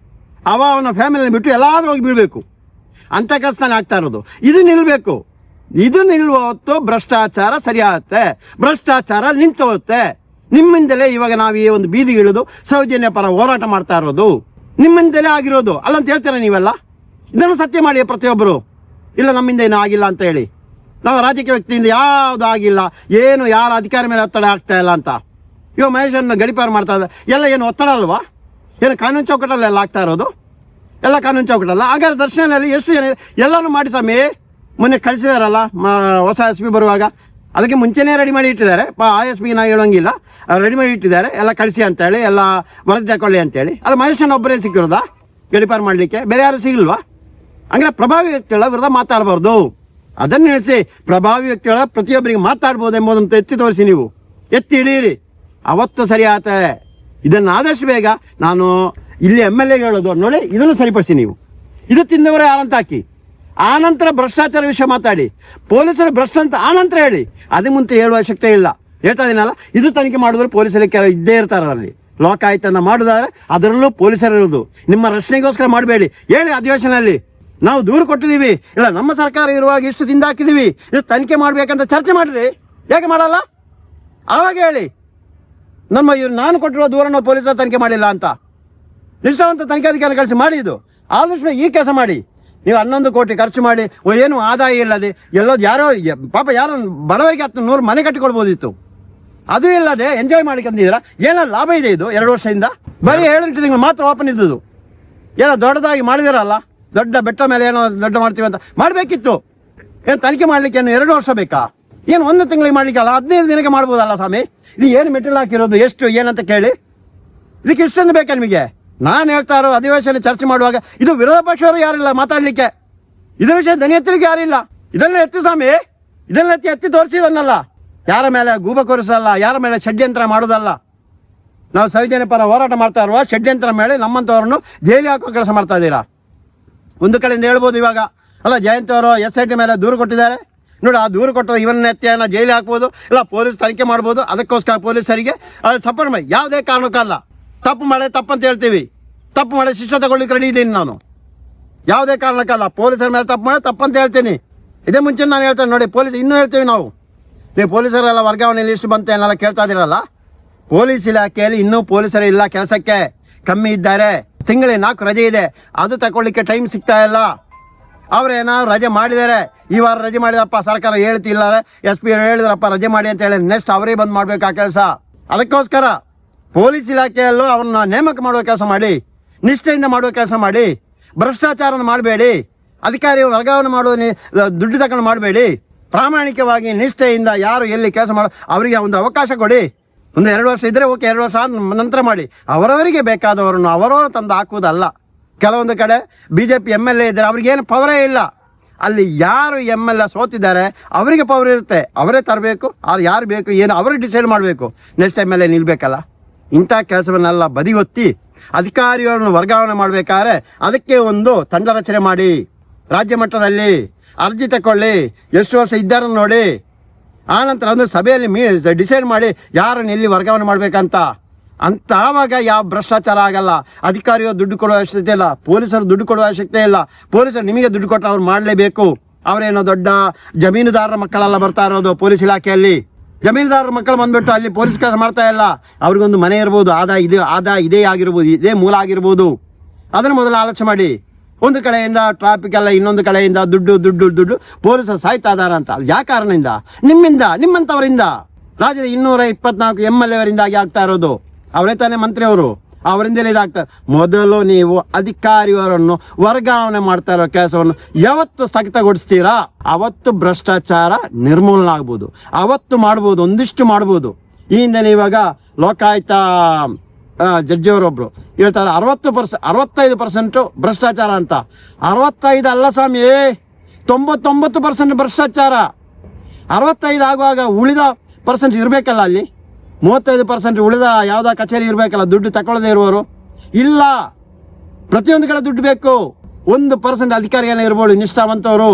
ಅವನ ಫ್ಯಾಮಿಲಿಯನ್ನು ಬಿಟ್ಟು ಎಲ್ಲಾದರೂ ಹೋಗಿ ಬೀಳಬೇಕು. ಅಂಥ ಕೆಲಸನೇ ಆಗ್ತಾ ಇರೋದು. ಇದು ನಿಲ್ಲಬೇಕು. ಇದು ನಿಲ್ಲುವ ಹೊತ್ತು ಭ್ರಷ್ಟಾಚಾರ ಸರಿಯಾಗುತ್ತೆ, ಭ್ರಷ್ಟಾಚಾರ ನಿಂತು ಹೋಗುತ್ತೆ. ನಿಮ್ಮಿಂದಲೇ ಇವಾಗ ನಾವು ಈ ಒಂದು ಬೀದಿಗೆ ಇಳಿದು ಸೌಜನ್ಯ ಪರ ಹೋರಾಟ ಮಾಡ್ತಾ ಇರೋದು ನಿಮ್ಮಿಂದಲೇ ಆಗಿರೋದು ಅಲ್ಲ ಅಂತ ಹೇಳ್ತೀರಾ ನೀವೆಲ್ಲ? ಇದನ್ನು ಸತ್ಯ ಮಾಡಿ ಪ್ರತಿಯೊಬ್ಬರು. ಇಲ್ಲ, ನಮ್ಮಿಂದ ಏನೂ ಆಗಿಲ್ಲ ಅಂತ ಹೇಳಿ. ನಾವು ರಾಜಕೀಯ ವ್ಯಕ್ತಿಯಿಂದ ಯಾವುದು ಆಗಿಲ್ಲ, ಏನು ಯಾರ ಅಧಿಕಾರಿ ಮೇಲೆ ಒತ್ತಡ ಆಗ್ತಾ ಇಲ್ಲ ಅಂತ. ಇವಾಗ ಮಹೇಶನ್ನು ಗಡಿಪಾರು ಮಾಡ್ತಾ ಇದ್ದಾರೆ, ಎಲ್ಲ ಏನು ಒತ್ತಡ ಅಲ್ವಾ? ಏನು ಕಾನೂನು ಚೌಕಟ್ಟಲ್ಲೆಲ್ಲ ಆಗ್ತಾ ಇರೋದು? ಎಲ್ಲ ಕಾನೂನು ಚೌಕಟ್ಟಲ್ಲ. ಹಾಗಾದ್ರೆ ದರ್ಶನಲ್ಲಿ ಎಷ್ಟು ಜನ ಎಲ್ಲರೂ ಮಾಡಿ ಸ್ವಾಮಿ. ಮೊನ್ನೆ ಕಳಿಸಿದಾರಲ್ಲ ಹೊಸ SP ಬರುವಾಗ, ಅದಕ್ಕೆ ಮುಂಚೆನೇ ರೆಡಿ ಮಾಡಿ ಇಟ್ಟಿದ್ದಾರೆ. SP ನಾವು ಹೇಳೋಂಗಿಲ್ಲ, ರೆಡಿ ಮಾಡಿ ಇಟ್ಟಿದ್ದಾರೆ, ಎಲ್ಲ ಕಳಿಸಿ ಅಂತೇಳಿ, ಎಲ್ಲ ವರದಿ ತಗೊಳ್ಳಿ ಅಂತೇಳಿ. ಅದು ಮಹೇಶನ್ ಒಬ್ಬರೇ ಸಿಕ್ಕಿರೋದಾ ಗಡಿಪಾರು ಮಾಡಲಿಕ್ಕೆ? ಬೇರೆ ಯಾರು ಸಿಗಲ್ವಾ? ಅಂದರೆ ಪ್ರಭಾವಿ ವ್ಯಕ್ತಿಗಳ ವಿರುದ್ಧ ಮಾತಾಡಬಾರ್ದು. ಅದನ್ನು ನಿಲ್ಲಿಸಿ, ಪ್ರಭಾವಿ ವ್ಯಕ್ತಿಗಳ ಪ್ರತಿಯೊಬ್ಬರಿಗೆ ಮಾತಾಡ್ಬೋದು ಎಂಬುದಂತ ಎತ್ತಿ ತೋರಿಸಿ. ನೀವು ಎತ್ತಿ ಇಳೀರಿ, ಅವತ್ತು ಸರಿ ಆಗುತ್ತೆ. ಇದನ್ನು ಆದಷ್ಟು ಬೇಗ ನಾನು ಇಲ್ಲಿ MLA ಹೇಳೋದು ನೋಡಿ, ಇದನ್ನು ಸರಿಪಡಿಸಿ. ನೀವು ಇದು ತಿಂದವರೇ ಯಾರಂತ ಹಾಕಿ, ಆನಂತರ ಭ್ರಷ್ಟಾಚಾರ ವಿಷಯ ಮಾತಾಡಿ. ಪೊಲೀಸರು ಭ್ರಷ್ಟ ಅಂತ ಆನಂತರ ಹೇಳಿ, ಅದೇ ಮುಂದೆ ಹೇಳುವ ಶಕ್ತಿ ಇಲ್ಲ. ಹೇಳ್ತಾ ಇದೀನಲ್ಲ, ಇದು ತನಿಖೆ ಮಾಡಿದ್ರೆ ಪೊಲೀಸರಿಗೆ ಕೆಲವು ಇದ್ದೇ ಇರ್ತಾರೆ. ಅದರಲ್ಲಿ ಲೋಕಾಯುಕ್ತನ ಮಾಡೋದಾದ್ರೆ ಅದರಲ್ಲೂ ಪೊಲೀಸರು ಇರೋದು. ನಿಮ್ಮ ರಕ್ಷಣೆಗೋಸ್ಕರ ಮಾಡಬೇಡಿ. ಹೇಳಿ ಅಧಿವೇಶನದಲ್ಲಿ ನಾವು ದೂರು ಕೊಟ್ಟಿದ್ದೀವಿ, ಇಲ್ಲ ನಮ್ಮ ಸರ್ಕಾರ ಇರುವಾಗ ಇಷ್ಟು ತಿಂದಾಕಿದ್ದೀವಿ, ಇದು ತನಿಖೆ ಮಾಡಬೇಕಂತ ಚರ್ಚೆ ಮಾಡಿರಿ. ಯಾಕೆ ಮಾಡಲ್ಲ? ಆವಾಗ ಹೇಳಿ, ನಾನು ಕೊಟ್ಟಿರೋ ದೂರನ್ನು ಪೊಲೀಸರು ತನಿಖೆ ಮಾಡಿಲ್ಲ ಅಂತ. ನಿಷ್ಠಾವಂತ ತನಿಖಾಧಿಕಾರಿ ಕಳಿಸಿ ಮಾಡಿ. ಇದು ಆದಷ್ಟು ಈ ಕೆಲಸ ಮಾಡಿ. ನೀವು 11 ಕೋಟಿ ಖರ್ಚು ಮಾಡಿ ಏನು ಆದಾಯ ಇಲ್ಲದೆ ಎಲ್ಲೋ ಯಾರೋ ಪಾಪ ಯಾರೋ ಬಡವರಿಗೆ 100 ಮನೆ ಕಟ್ಟಿಕೊಡ್ಬೋದಿತ್ತು, ಅದು ಇಲ್ಲದೆ ಎಂಜಾಯ್ ಮಾಡಿಕೊಂಡಿದ್ದೀರಾ. ಏನೋ ಲಾಭ ಇದೆ ಇದು? 2 ವರ್ಷದಿಂದ ಬರೀ 7 ತಿಂಗಳು ಮಾತ್ರ ಓಪನ್ ಇದ್ದದ್ದು. ಏನೋ ದೊಡ್ಡದಾಗಿ ಮಾಡಿದಿರಲ್ಲ, ದೊಡ್ಡ ಬೆಟ್ಟ ಮೇಲೆ ಏನೋ ದೊಡ್ಡ ಮಾಡ್ತೀವಿ ಅಂತ ಮಾಡಬೇಕಿತ್ತು. ಏನು ತನಿಖೆ ಮಾಡಲಿಕ್ಕೆ ಏನು 2 ವರ್ಷ ಬೇಕಾ? ಏನು 1 ತಿಂಗಳಿಗೆ ಮಾಡಲಿಕ್ಕಲ್ಲ, 15 ದಿನಕ್ಕೆ ಮಾಡ್ಬೋದಲ್ಲ ಸ್ವಾಮಿ. ಇದು ಏನು ಮೆಟೀರಿಯಲ್ ಹಾಕಿರೋದು, ಎಷ್ಟು ಏನಂತ ಕೇಳಿ. ಇದಕ್ಕೆ ಇಷ್ಟೊಂದು ಬೇಕಾ ನಿಮಗೆ? ನಾನು ಹೇಳ್ತಾ ಇರೋ ಅಧಿವೇಶನ ಚರ್ಚೆ ಮಾಡುವಾಗ ಇದು ವಿರೋಧ ಪಕ್ಷವರು ಯಾರಿಲ್ಲ ಮಾತಾಡಲಿಕ್ಕೆ. ಇದರ ವಿಷಯ ದನಿ ಎತ್ತಲಿಕ್ಕೆ ಯಾರಿಲ್ಲ. ಇದನ್ನ ಎತ್ತಿ ಸ್ವಾಮಿ, ಇದನ್ನ ಎತ್ತಿ ತೋರಿಸಿದನ್ನಲ್ಲ. ಯಾರ ಮೇಲೆ ಗೂಬ ಕೊರಿಸಲ್ಲ, ಯಾರ ಮೇಲೆ ಷಡ್ಯಂತ್ರ ಮಾಡೋದಲ್ಲ. ನಾವು ಸೌಜನ್ಯ ಪರ ಹೋರಾಟ ಮಾಡ್ತಾ ಇರುವ ಷಡ್ಯಂತ್ರ ಮೇಲೆ ನಮ್ಮಂಥವ್ರನ್ನು ಜೈಲಿಗೆ ಹಾಕೋ ಕೆಲಸ ಮಾಡ್ತಾ ಇದ್ದೀರಾ. ಒಂದು ಕಡೆಯಿಂದ ಹೇಳ್ಬೋದು ಇವಾಗ, ಅಲ್ಲ ಜಯಂತ್ ಅವರು SIT ಮೇಲೆ ದೂರು ಕೊಟ್ಟಿದ್ದಾರೆ ನೋಡಿ. ಆ ದೂರು ಕೊಟ್ಟರೆ ಇವನ್ನ ಎತ್ತಿಯನ್ನು ಜೈಲಿಗೆ ಹಾಕ್ಬೋದು, ಇಲ್ಲ ಪೊಲೀಸ್ ತನಿಖೆ ಮಾಡ್ಬೋದು. ಅದಕ್ಕೋಸ್ಕರ ಪೊಲೀಸರಿಗೆ ಸಪೋರ್ಟ್ ಮಾಡಿ. ಯಾವುದೇ ಕಾರಣಕ್ಕಲ್ಲ. ತಪ್ಪು ಮಾಡಿ ತಪ್ಪಂತ ಹೇಳ್ತೀವಿ, ತಪ್ಪು ಮಾಡಿ ಶಿಕ್ಷೆ ತಗೊಳ್ಳಿಕ್ಕೆ ರೆಡಿ ಇದ್ದೀನಿ ನಾನು. ಯಾವುದೇ ಕಾರಣಕ್ಕಲ್ಲ. ಪೊಲೀಸರ ಮೇಲೆ ತಪ್ಪು ಮಾಡಿ ತಪ್ಪಂತ ಹೇಳ್ತೀನಿ. ಇದೇ ಮುಂಚೆ ನಾನು ಹೇಳ್ತೇನೆ ನೋಡಿ. ಪೊಲೀಸ್ ಇನ್ನೂ ಹೇಳ್ತೀವಿ ನಾವು. ನೀವು ಪೊಲೀಸರೆಲ್ಲ ವರ್ಗಾವಣೆಯಲ್ಲಿ ಇಷ್ಟು ಬಂತೆ ಏನೆಲ್ಲ ಕೇಳ್ತಾ ಇದ್ದೀರಲ್ಲ, ಪೊಲೀಸ್ ಇಲಾಖೆಯಲ್ಲಿ ಇನ್ನೂ ಪೊಲೀಸರೇ ಇಲ್ಲ, ಕೆಲಸಕ್ಕೆ ಕಮ್ಮಿ ಇದ್ದಾರೆ. ತಿಂಗಳಿಗೆ 4 ರಜೆ ಇದೆ, ಅದು ತಗೊಳ್ಳಿಕ್ಕೆ ಟೈಮ್ ಸಿಗ್ತಾ ಇಲ್ಲ. ಅವ್ರೇನಾದ್ರು ರಜೆ ಮಾಡಿದ್ದಾರೆ, ಈ ವಾರ ರಜೆ ಮಾಡಿದಪ್ಪ ಸರ್ಕಾರ ಹೇಳ್ತಿಲ್ಲ, SP ಹೇಳಿದ್ರಪ್ಪ ರಜೆ ಮಾಡಿ ಅಂತ ಹೇಳಿ ನೆಕ್ಸ್ಟ್ ಅವರೇ ಬಂದು ಮಾಡ್ಬೇಕು ಆ ಕೆಲಸ. ಅದಕ್ಕೋಸ್ಕರ ಪೊಲೀಸ್ ಇಲಾಖೆಯಲ್ಲೂ ಅವ್ರನ್ನ ನೇಮಕ ಮಾಡುವ ಕೆಲಸ ಮಾಡಿ, ನಿಷ್ಠೆಯಿಂದ ಮಾಡುವ ಕೆಲಸ ಮಾಡಿ, ಭ್ರಷ್ಟಾಚಾರನ ಮಾಡಬೇಡಿ, ಅಧಿಕಾರಿ ವರ್ಗಾವಣೆ ಮಾಡುವ ದುಡ್ಡು ತಗೊಂಡು ಮಾಡಬೇಡಿ. ಪ್ರಾಮಾಣಿಕವಾಗಿ ನಿಷ್ಠೆಯಿಂದ ಯಾರು ಎಲ್ಲಿ ಕೆಲಸ ಮಾಡೋ ಅವರಿಗೆ ಒಂದು ಅವಕಾಶ ಕೊಡಿ. ಒಂದು 2 ವರ್ಷ ಇದ್ದರೆ ಓಕೆ, 2 ವರ್ಷ ನಂತರ ಮಾಡಿ. ಅವರವರಿಗೆ ಬೇಕಾದವರನ್ನು ಅವರವರು ತಂದು ಹಾಕುವುದಲ್ಲ. ಕೆಲವೊಂದು ಕಡೆ BJP MLA ಇದ್ದಾರೆ, ಅವ್ರಿಗೇನು ಪವರೇ ಇಲ್ಲ. ಅಲ್ಲಿ ಯಾರು MLA ಸೋತಿದ್ದಾರೆ ಅವರಿಗೆ ಪವರ್ ಇರುತ್ತೆ, ಅವರೇ ತರಬೇಕು. ಯಾರು ಬೇಕು ಏನು ಅವರೇ ಡಿಸೈಡ್ ಮಾಡಬೇಕು. Next MLA ನಿಲ್ಲಬೇಕಲ್ಲ. ಇಂಥ ಕೆಲಸವನ್ನೆಲ್ಲ ಬದಿಗೊತ್ತಿ ಅಧಿಕಾರಿಗಳನ್ನು ವರ್ಗಾವಣೆ ಮಾಡಬೇಕಾದ್ರೆ ಅದಕ್ಕೆ ಒಂದು ತಂಡ ರಚನೆ ಮಾಡಿ, ರಾಜ್ಯ ಮಟ್ಟದಲ್ಲಿ ಅರ್ಜಿ ತಗೊಳ್ಳಿ, ಎಷ್ಟು ವರ್ಷ ಇದ್ದಾರೆ ನೋಡಿ. ಆನಂತರ ಒಂದು ಸಭೆಯಲ್ಲಿ ಡಿಸೈಡ್ ಮಾಡಿ ಯಾರನ್ನು ಎಲ್ಲಿ ವರ್ಗಾವಣೆ ಮಾಡಬೇಕಂತ. ಆವಾಗ ಯಾವ ಭ್ರಷ್ಟಾಚಾರ ಆಗಲ್ಲ. ಅಧಿಕಾರಿಗಳು ದುಡ್ಡು ಕೊಡುವ ಅವಶ್ಯಕತೆ ಇಲ್ಲ, ಪೊಲೀಸರು ದುಡ್ಡು ಕೊಡುವ ಅವಶ್ಯಕತೆ ಇಲ್ಲ. ಪೊಲೀಸರು ನಿಮಗೆ ದುಡ್ಡು ಕೊಟ್ಟರೆ ಅವ್ರು ಮಾಡಲೇಬೇಕು. ಅವರೇನೋ ದೊಡ್ಡ ಜಮೀನುದಾರರ ಮಕ್ಕಳೆಲ್ಲ ಬರ್ತಾ ಇರೋದು ಪೊಲೀಸ್ ಇಲಾಖೆಯಲ್ಲಿ. ಜಮೀನುದಾರರ ಮಕ್ಕಳು ಬಂದ್ಬಿಟ್ಟು ಅಲ್ಲಿ ಪೊಲೀಸ್ ಕೆಲಸ ಮಾಡ್ತಾ ಇಲ್ಲ. ಅವ್ರಿಗೊಂದು ಮನೆ ಇರ್ಬೋದು, ಆದಾಯ ಇದೇ ಆಗಿರ್ಬೋದು, ಇದೇ ಮೂಲ ಆಗಿರ್ಬೋದು. ಅದನ್ನು ಮೊದಲು ಆಲೋಚನೆ ಮಾಡಿ. ಒಂದು ಕಡೆಯಿಂದ ಟ್ರಾಫಿಕ್ ಎಲ್ಲ, ಇನ್ನೊಂದು ಕಡೆಯಿಂದ ದುಡ್ಡು ಪೊಲೀಸರು ಸಾಯ್ತಾ ಇದ್ದಾರೆ ಅಂತ. ಯಾವ ಕಾರಣದಿಂದ? ನಿಮ್ಮಂಥವರಿಂದ. ರಾಜ್ಯದ 224 MLA ಅವರಿಂದಾಗಿ ಆಗ್ತಾ ಇರೋದು. ಅವರೇ ತಾನೇ ಮಂತ್ರಿಯವರು, ಅವರಿಂದಲೇ ಇದಾಗ್ತಾರೆ. ಮೊದಲು ನೀವು ಅಧಿಕಾರಿಯವರನ್ನು ವರ್ಗಾವಣೆ ಮಾಡ್ತಾ ಇರೋ ಕೆಲಸವನ್ನು ಯಾವತ್ತು ಸ್ಥಗಿತಗೊಳಿಸ್ತೀರಾ ಅವತ್ತು ಭ್ರಷ್ಟಾಚಾರ ನಿರ್ಮೂಲನೆ ಆಗ್ಬೋದು. ಅವತ್ತು ಮಾಡ್ಬೋದು, ಒಂದಿಷ್ಟು ಮಾಡ್ಬೋದು. ಈ ಹಿಂದೆ ಇವಾಗ ಲೋಕಾಯುಕ್ತ ಜಡ್ಜಿಯವರೊಬ್ಬರು ಹೇಳ್ತಾರೆ 65% ಭ್ರಷ್ಟಾಚಾರ ಅಂತ. 65 ಅಲ್ಲ ಸ್ವಾಮಿ, 99% ಭ್ರಷ್ಟಾಚಾರ. 65 ಆಗುವಾಗ ಉಳಿದ % ಇರಬೇಕಲ್ಲ, ಅಲ್ಲಿ 35% ಉಳಿದ ಯಾವುದೋ ಕಚೇರಿ ಇರಬೇಕಲ್ಲ, ದುಡ್ಡು ತಗೊಳ್ಳದೇ ಇರುವವರು ಇಲ್ಲ. ಪ್ರತಿಯೊಂದು ಕಡೆ ದುಡ್ಡು ಬೇಕು. 1% ಅಧಿಕಾರಿಗಳೇ ಇರ್ಬೋದು ನಿಷ್ಠಾವಂತವರು.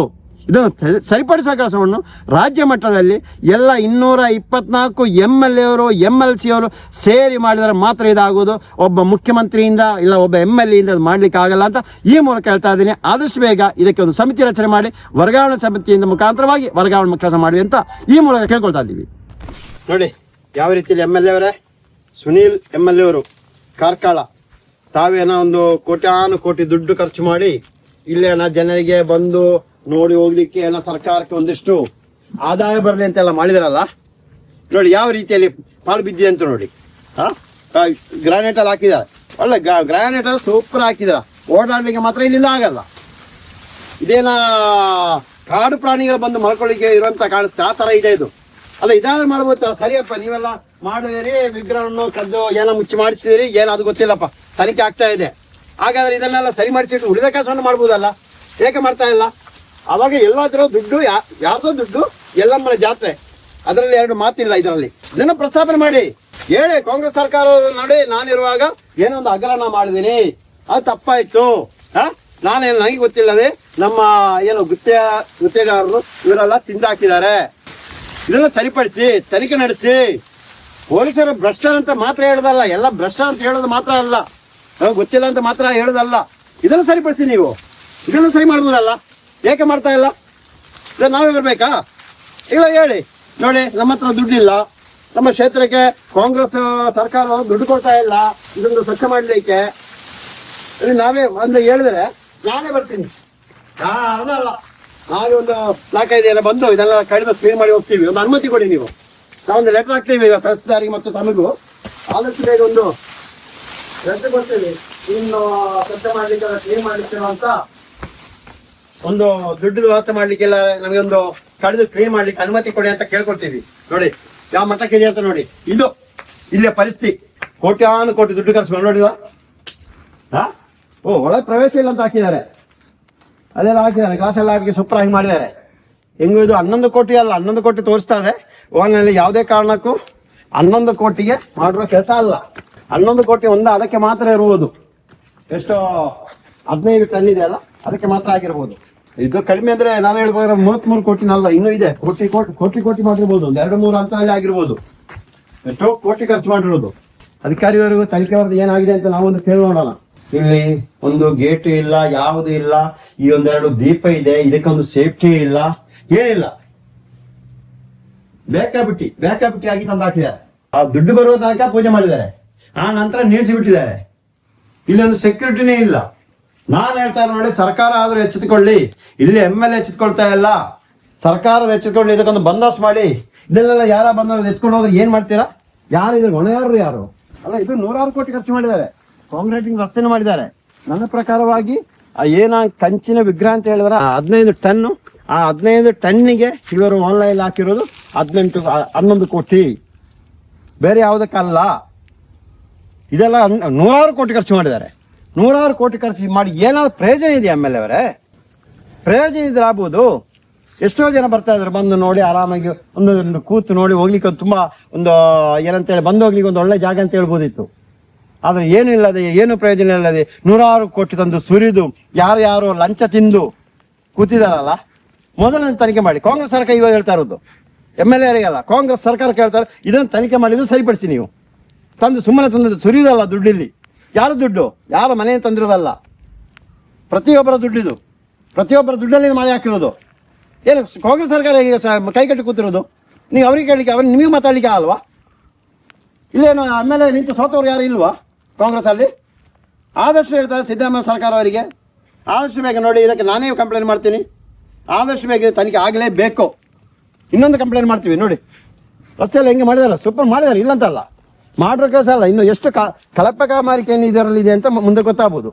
ಇದನ್ನು ಸರಿಪಡಿಸುವ ಕೆಲಸವನ್ನು ರಾಜ್ಯ ಮಟ್ಟದಲ್ಲಿ ಎಲ್ಲ 224 MLA ಅವರು MLC ಅವರು ಸೇರಿ ಮಾಡಿದರೆ ಮಾತ್ರ ಇದಾಗೋದು. ಒಬ್ಬ ಮುಖ್ಯಮಂತ್ರಿಯಿಂದ ಇಲ್ಲ ಒಬ್ಬ MLA ಇಂದ ಅದು ಮಾಡಲಿಕ್ಕೆ ಆಗಲ್ಲ ಅಂತ ಈ ಮೂಲಕ ಹೇಳ್ತಾ ಇದ್ದೀನಿ. ಆದಷ್ಟು ಬೇಗ ಇದಕ್ಕೆ ಒಂದು ಸಮಿತಿ ರಚನೆ ಮಾಡಿ ವರ್ಗಾವಣೆ ಸಮಿತಿಯಿಂದ ಮುಖಾಂತರವಾಗಿ ವರ್ಗಾವಣೆ ಕೆಲಸ ಮಾಡಿ ಅಂತ ಈ ಮೂಲಕ ಕೇಳ್ಕೊಳ್ತಾ ಇದ್ದೀವಿ. ನೋಡಿ ಯಾವ ರೀತಿಯಲ್ಲಿ MLA ಅವರೇ, ಸುನೀಲ್ MLA ಅವರು ಕಾರ್ಕಳ, ತಾವೇನೋ ಒಂದು ಕೋಟಿ ದುಡ್ಡು ಖರ್ಚು ಮಾಡಿ ಇಲ್ಲೇನ ಜನರಿಗೆ ಬಂದು ನೋಡಿ ಹೋಗ್ಲಿಕ್ಕೆ ಎಲ್ಲ ಸರ್ಕಾರಕ್ಕೆ ಒಂದಿಷ್ಟು ಆದಾಯ ಬರಲಿ ಅಂತೆಲ್ಲ ಮಾಡಿದಾರಲ್ಲ. ನೋಡಿ ಯಾವ ರೀತಿಯಲ್ಲಿ ಪಾಳು ಬಿದ್ದಿದೆ ಅಂತ ನೋಡಿ. ಗ್ರಾನೈಟ್ ಅಲ್ಲಿ ಹಾಕಿದಾರೆ, ಒಳ್ಳೆ ಗ್ರಾನೈಟ್ ಅಲ್ಲಿ ಸೂಪರ್ ಹಾಕಿದಾರ. ಓಡಾಡ್ಲಿಕ್ಕೆ ಮಾತ್ರ ಇಲ್ಲಿಂದ ಆಗಲ್ಲ. ಇದೇನ ಕಾಡು ಪ್ರಾಣಿಗಳು ಬಂದು ಮಲ್ಕೊಳ್ಳಿಕ್ಕೆ ಇರುವಂತ ಕಾಣಿಸ್ತಾ ಆ ತರ ಇದೆ ಇದು. ಅಲ್ಲ ಇದಾದ್ರೆ ಮಾಡ್ಬೋದು. ಸರಿಯಪ್ಪ, ನೀವೆಲ್ಲ ಮಾಡಿದಿರಿ, ವಿಗ್ರಹವನ್ನು ಕದ್ದು ಏನೋ ಮುಚ್ಚಿ ಮಾಡಿಸಿದಿರಿ, ಅದು ಗೊತ್ತಿಲ್ಲಪ್ಪ, ತನಿಖೆ ಆಗ್ತಾ ಇದೆ. ಹಾಗಾದ್ರೆ ಇದನ್ನೆಲ್ಲ ಸರಿ ಮಾಡಿಸಿಟ್ಟು ಉಳಿದ ಕೆಲಸವನ್ನು ಮಾಡ್ಬೋದಲ್ಲ, ಏಕೆ ಮಾಡ್ತಾ ಇಲ್ಲ? ಅವಾಗ ಎಲ್ಲಾದ್ರೂ ದುಡ್ಡು, ಯಾರ್ದೋ ದುಡ್ಡು, ಎಲ್ಲಮ್ಮನ ಜಾತ್ರೆ, ಅದರಲ್ಲಿ 2 ಮಾತಿಲ್ಲ. ಇದರಲ್ಲಿ ಇದನ್ನ ಪ್ರಸ್ತಾಪನೆ ಮಾಡಿ ಹೇಳಿ. ಕಾಂಗ್ರೆಸ್ ಸರ್ಕಾರ ನೋಡಿ, ನಾನಿರುವಾಗ ಏನೋ ಒಂದು ಹಗರಣ ಮಾಡಿದೀನಿ, ಅದು ತಪ್ಪಾಯ್ತು, ನಾನೇನು ನನಗೆ ಗೊತ್ತಿಲ್ಲದೆ ನಮ್ಮ ಏನು ಗುತ್ತೇಗಾರರು ಇವರೆಲ್ಲ ತಿಂದಾಕಿದ್ದಾರೆ. ಇದೆಲ್ಲ ಸರಿಪಡಿಸಿ ತನಿಖೆ ನಡೆಸಿ. ಪೊಲೀಸರು ಭ್ರಷ್ಟರು ಅಂತ ಮಾತ್ರ ಹೇಳೋದಲ್ಲ, ಎಲ್ಲ ಭ್ರಷ್ಟ ಅಂತ ಹೇಳೋದು ಮಾತ್ರ ಅಲ್ಲ, ಗೊತ್ತಿಲ್ಲ ಅಂತ ಮಾತ್ರ ಹೇಳೋದಲ್ಲ. ಇದನ್ನು ಸರಿಪಡಿಸಿ. ನೀವು ಇದನ್ನು ಸರಿ ಮಾಡ್ಬೋದಲ್ಲ, ಏಕೆ ಮಾಡ್ತಾ ಇಲ್ಲ? ನಾವೇ ಬರ್ಬೇಕಾ? ಇಲ್ಲ ಹೇಳಿ. ನೋಡಿ ನಮ್ಮ ಹತ್ರ ದುಡ್ಡಿಲ್ಲ, ನಮ್ಮ ಕ್ಷೇತ್ರಕ್ಕೆ ಕಾಂಗ್ರೆಸ್ ಸರ್ಕಾರ ದುಡ್ಡು ಕೊಡ್ತಾ ಇಲ್ಲ ಇದೊಂದು ಸ್ವಚ್ಛ ಮಾಡಲಿಕ್ಕೆ. ನಾವೇ ಒಂದು ಹೇಳಿದ್ರೆ ನಾನೇ ಬರ್ತೀನಿ. ಕಾರಣ ಅಲ್ಲ, ನಾವೇ ಒಂದು 4-5 ಜನ ಬಂದು ಇದೆಲ್ಲ ಕಡಿಮೆ ಕ್ಲೀನ್ ಮಾಡಿ ಹೋಗ್ತೀವಿ. ಒಂದು ಅನುಮತಿ ಕೊಡಿ ನೀವು, ನಾವೊಂದು ಲೆಟರ್ ಹಾಕ್ತೀವಿ ತಹಸೀಲ್ದಾರಿಗೆ ಮತ್ತು ತಮಗೂ. ಆದಷ್ಟು ಬೇಗ ಒಂದು ಲೆಟರ್ ಕೊಡ್ತೀವಿ, ಇನ್ನು ಸ್ವಚ್ಛ ಮಾಡ್ಲಿಕ್ಕೆ ಕ್ಲೀನ್ ಮಾಡ್ಲಿಕ್ಕೆ ಅಂತ ಒಂದು ದುಡ್ಡು ವ್ಯವಸ್ಥೆ ಮಾಡ್ಲಿಕ್ಕೆಲ್ಲ ನಮಗೆ ಒಂದು ಕಡಿದು ಕ್ಲೀನ್ ಮಾಡ್ಲಿಕ್ಕೆ ಅನುಮತಿ ಕೊಡಿ ಅಂತ ಕೇಳ್ಕೊಳ್ತೀವಿ. ನೋಡಿ ಯಾವ ಮಟ್ಟಕ್ಕೆ ಇದೆ ಅಂತ ನೋಡಿ. ಇದು ಇಲ್ಲಿಯ ಪರಿಸ್ಥಿತಿ. ಕೋಟಿ ದುಡ್ಡು ಖರ್ಚು ಮಾಡಿ ನೋಡಿದ. ಒಳಗೆ ಪ್ರವೇಶ ಇಲ್ಲ ಅಂತ ಹಾಕಿದ್ದಾರೆ, ಅದೆಲ್ಲ ಹಾಕಿದ್ದಾರೆ, ಗ್ಲಾಸ್ ಎಲ್ಲ ಹಾಕಿ ಸೂಪರ್ ಆಗಿ ಮಾಡಿದ್ದಾರೆ. ಹೆಂಗು ಇದು 11 ಕೋಟಿ ಅಲ್ಲ, 11 ಕೋಟಿ ತೋರಿಸ್ತಾ ಇದೆ. ಓನಲ್ಲಿ ಯಾವುದೇ ಕಾರಣಕ್ಕೂ 11 ಕೋಟಿಗೆ ಮಾಡಿರೋ ಕೆಲಸ ಅಲ್ಲ. 11 ಕೋಟಿ ಅದಕ್ಕೆ ಮಾತ್ರ ಇರುವುದು. ಎಷ್ಟು 15 ಟನ್ ಇದೆ ಅಲ್ಲ, ಅದಕ್ಕೆ ಮಾತ್ರ ಆಗಿರ್ಬೋದು. ಇದು ಕಡಿಮೆ ಅಂದ್ರೆ ನಾನು ಹೇಳ್ಬೇಕಾದ್ರೆ 33 ಕೋಟಿನಲ್ಲ, ಇನ್ನೂ ಇದೆ. ಕೋಟಿ ಮಾಡಿರ್ಬೋದು, 2-3 ಅಂತರಲ್ಲಿ ಆಗಿರ್ಬೋದು. ಎಷ್ಟೋ ಕೋಟಿ ಖರ್ಚು ಮಾಡಿರೋದು. ಅಧಿಕಾರಿಯವರಿಗೂ ತನಿಖೆ ವರದಿ ಏನಾಗಿದೆ ಅಂತ ನಾವೊಂದು ಕೇಳಿ ನೋಡೋಣ. ಇಲ್ಲಿ ಒಂದು ಗೇಟ್ ಇಲ್ಲ, ಯಾವುದು ಇಲ್ಲ. ಈ 1-2 ದೀಪ ಇದೆ, ಇದಕ್ಕೊಂದು ಸೇಫ್ಟಿ ಇಲ್ಲ, ಏನಿಲ್ಲ. ಬೇಕಾಬಿಟ್ಟಿ ಆಗಿ ತಂದು ಹಾಕಿದ್ದಾರೆ. ಆ ದುಡ್ಡು ಬರುವ ತನಕ ಪೂಜೆ ಮಾಡಿದ್ದಾರೆ, ಆ ನಂತರ ನಿಲ್ಲಿಸಿ ಬಿಟ್ಟಿದ್ದಾರೆ. ಇಲ್ಲಿ ಒಂದು ಸೆಕ್ಯೂರಿಟಿನೇ ಇಲ್ಲ. ನಾನು ಹೇಳ್ತಾ ನೋಡಿ, ಸರ್ಕಾರ ಆದ್ರೂ ಎಚ್ಚೆತ್ತುಕೊಳ್ಳಿ. ಇಲ್ಲಿ MLA ಎಚ್ಚೆತ್ಕೊಳ್ತಾ ಇಲ್ಲ, ಸರ್ಕಾರದ ಎಚ್ಚೆತ್ಕೊಂಡು ಇದಕ್ಕೊಂದು ಬಂದೋಬಸ್ತ್ ಮಾಡಿ. ಇದನ್ನೆಲ್ಲ ಯಾರ ಬಂದೋಬಸ್ತ್ ಎತ್ಕೊಂಡು ಹೋದ್ರೆ ಏನ್ ಮಾಡ್ತೀರಾ? ಯಾರು ಇದ್ರ ಹೊಣೆಗಾರರು ಯಾರು? ಅಲ್ಲ, ಇದು 100 ಕೋಟಿ ಖರ್ಚು ಮಾಡಿದ್ದಾರೆ, ಕಾಂಕ್ರೀಟಿಂಗ್ ರಸ್ತೆನೂ ಮಾಡಿದ್ದಾರೆ. ನನ್ನ ಪ್ರಕಾರವಾಗಿ ಏನ ಕಂಚಿನ ವಿಗ್ರಹ ಅಂತ ಹೇಳಿದ್ರೆ 15 ಟನ್ನು, ಆ 15 ಟನ್ನಿಗೆ ಇವರು ಆನ್ಲೈನ್ ಹಾಕಿರೋದು 11 ಕೋಟಿ, ಬೇರೆ ಯಾವುದಕ್ಕಲ್ಲ. ಇದೆಲ್ಲ 100 ಕೋಟಿ ಖರ್ಚು ಮಾಡಿದ್ದಾರೆ. 100 ಕೋಟಿ ಖರ್ಚು ಮಾಡಿ ಏನಾದ್ರು ಪ್ರಯೋಜನ ಇದೆಯಾ? ಎಮ್ ಎಲ್ ಎ ಅವರೇ, ಪ್ರಯೋಜನ ಇದ್ರೆ ಆಗ್ಬೋದು. ಎಷ್ಟೋ ಜನ ಬರ್ತಾ ಇದ್ರು, ಬಂದು ನೋಡಿ ಆರಾಮಾಗಿ ಒಂದು ಕೂತು ನೋಡಿ ಹೋಗ್ಲಿಕ್ಕೆ ತುಂಬಾ ಒಂದು ಏನಂತೇಳಿ ಬಂದು ಹೋಗ್ಲಿಕ್ಕೆ ಒಂದು ಒಳ್ಳೆ ಜಾಗ ಅಂತ ಹೇಳ್ಬೋದಿತ್ತು. ಆದ್ರೆ ಏನು ಇಲ್ಲದೆ, ಏನು ಪ್ರಯೋಜನ ಇಲ್ಲದೆ 100 ಕೋಟಿ ತಂದು ಸುರಿದು ಯಾರು ಲಂಚ ತಿಂದು ಕೂತಿದಾರಲ್ಲ, ಮೊದಲನ್ನು ತನಿಖೆ ಮಾಡಿ. ಕಾಂಗ್ರೆಸ್ ಸರ್ಕಾರ ಇವಾಗ ಹೇಳ್ತಾ ಇರೋದು ಎಮ್ ಎಲ್ ಎರಿಗೆಲ್ಲ, ಕಾಂಗ್ರೆಸ್ ಸರ್ಕಾರ ಕೇಳ್ತಾರೆ, ಇದನ್ನು ತನಿಖೆ ಮಾಡಿದ್ದು ಸರಿಪಡಿಸಿ. ನೀವು ಸುಮ್ಮನೆ ತಂದದ್ದು ಸುರಿಯೋದಲ್ಲ ದುಡ್ಡಿಲ್ಲಿ. ಯಾರು ದುಡ್ಡು? ಯಾರ ಮನೆಯನ್ನು ತಂದಿರೋದಲ್ಲ, ಪ್ರತಿಯೊಬ್ಬರ ದುಡ್ಡಿದು, ಪ್ರತಿಯೊಬ್ಬರ ದುಡ್ಡಲ್ಲಿ ಮಾಡಿ ಹಾಕಿರೋದು. ಏನು ಕಾಂಗ್ರೆಸ್ ಸರ್ಕಾರ ಕೈ ಕಟ್ಟಿ ಕೂತಿರೋದು? ನೀವು ಅವ್ರಿಗೆ ಕೇಳಲಿಕ್ಕೆ, ಅವ್ರಿಗೆ ನಿಮಗೆ ಮಾತಾಡಲಿಕ್ಕೆ ಅಲ್ವಾ? ಇಲ್ಲೇನು ಎಮ್ ಎಲ್ ಎ ನಿಂತು ಸೋತವ್ರು ಯಾರು ಇಲ್ವಾ ಕಾಂಗ್ರೆಸ್ ಅಲ್ಲಿ? ಆದಷ್ಟು ಹೇಳ್ತಾರೆ ಸಿದ್ದರಾಮಯ್ಯ ಸರ್ಕಾರ ಅವರಿಗೆ, ಆದಷ್ಟು ಬೇಗ ನೋಡಿ, ಇದಕ್ಕೆ ನಾನೇ ಕಂಪ್ಲೇಂಟ್ ಮಾಡ್ತೀನಿ, ಆದಷ್ಟು ಬೇಗ ತನಿಖೆ ಆಗಲೇಬೇಕು. ಇನ್ನೊಂದು ಕಂಪ್ಲೇಂಟ್ ಮಾಡ್ತೀವಿ ನೋಡಿ, ರಸ್ತೆಯಲ್ಲಿ ಹೆಂಗೆ ಮಾಡಿದಾರೆ, ಸೂಪರ್ ಮಾಡಿದ್ದಾರೆ, ಇಲ್ಲಂತಲ್ಲ, ಮಾಡಿರೋ ಕೆಲಸ ಅಲ್ಲ. ಇನ್ನು ಎಷ್ಟು ಕಳಪೆ ಕಾಮಗಾರಿಕೆ ಏನು ಇದರಲ್ಲಿದೆ ಅಂತ ಮುಂದೆ ಗೊತ್ತಾಗ್ಬೋದು.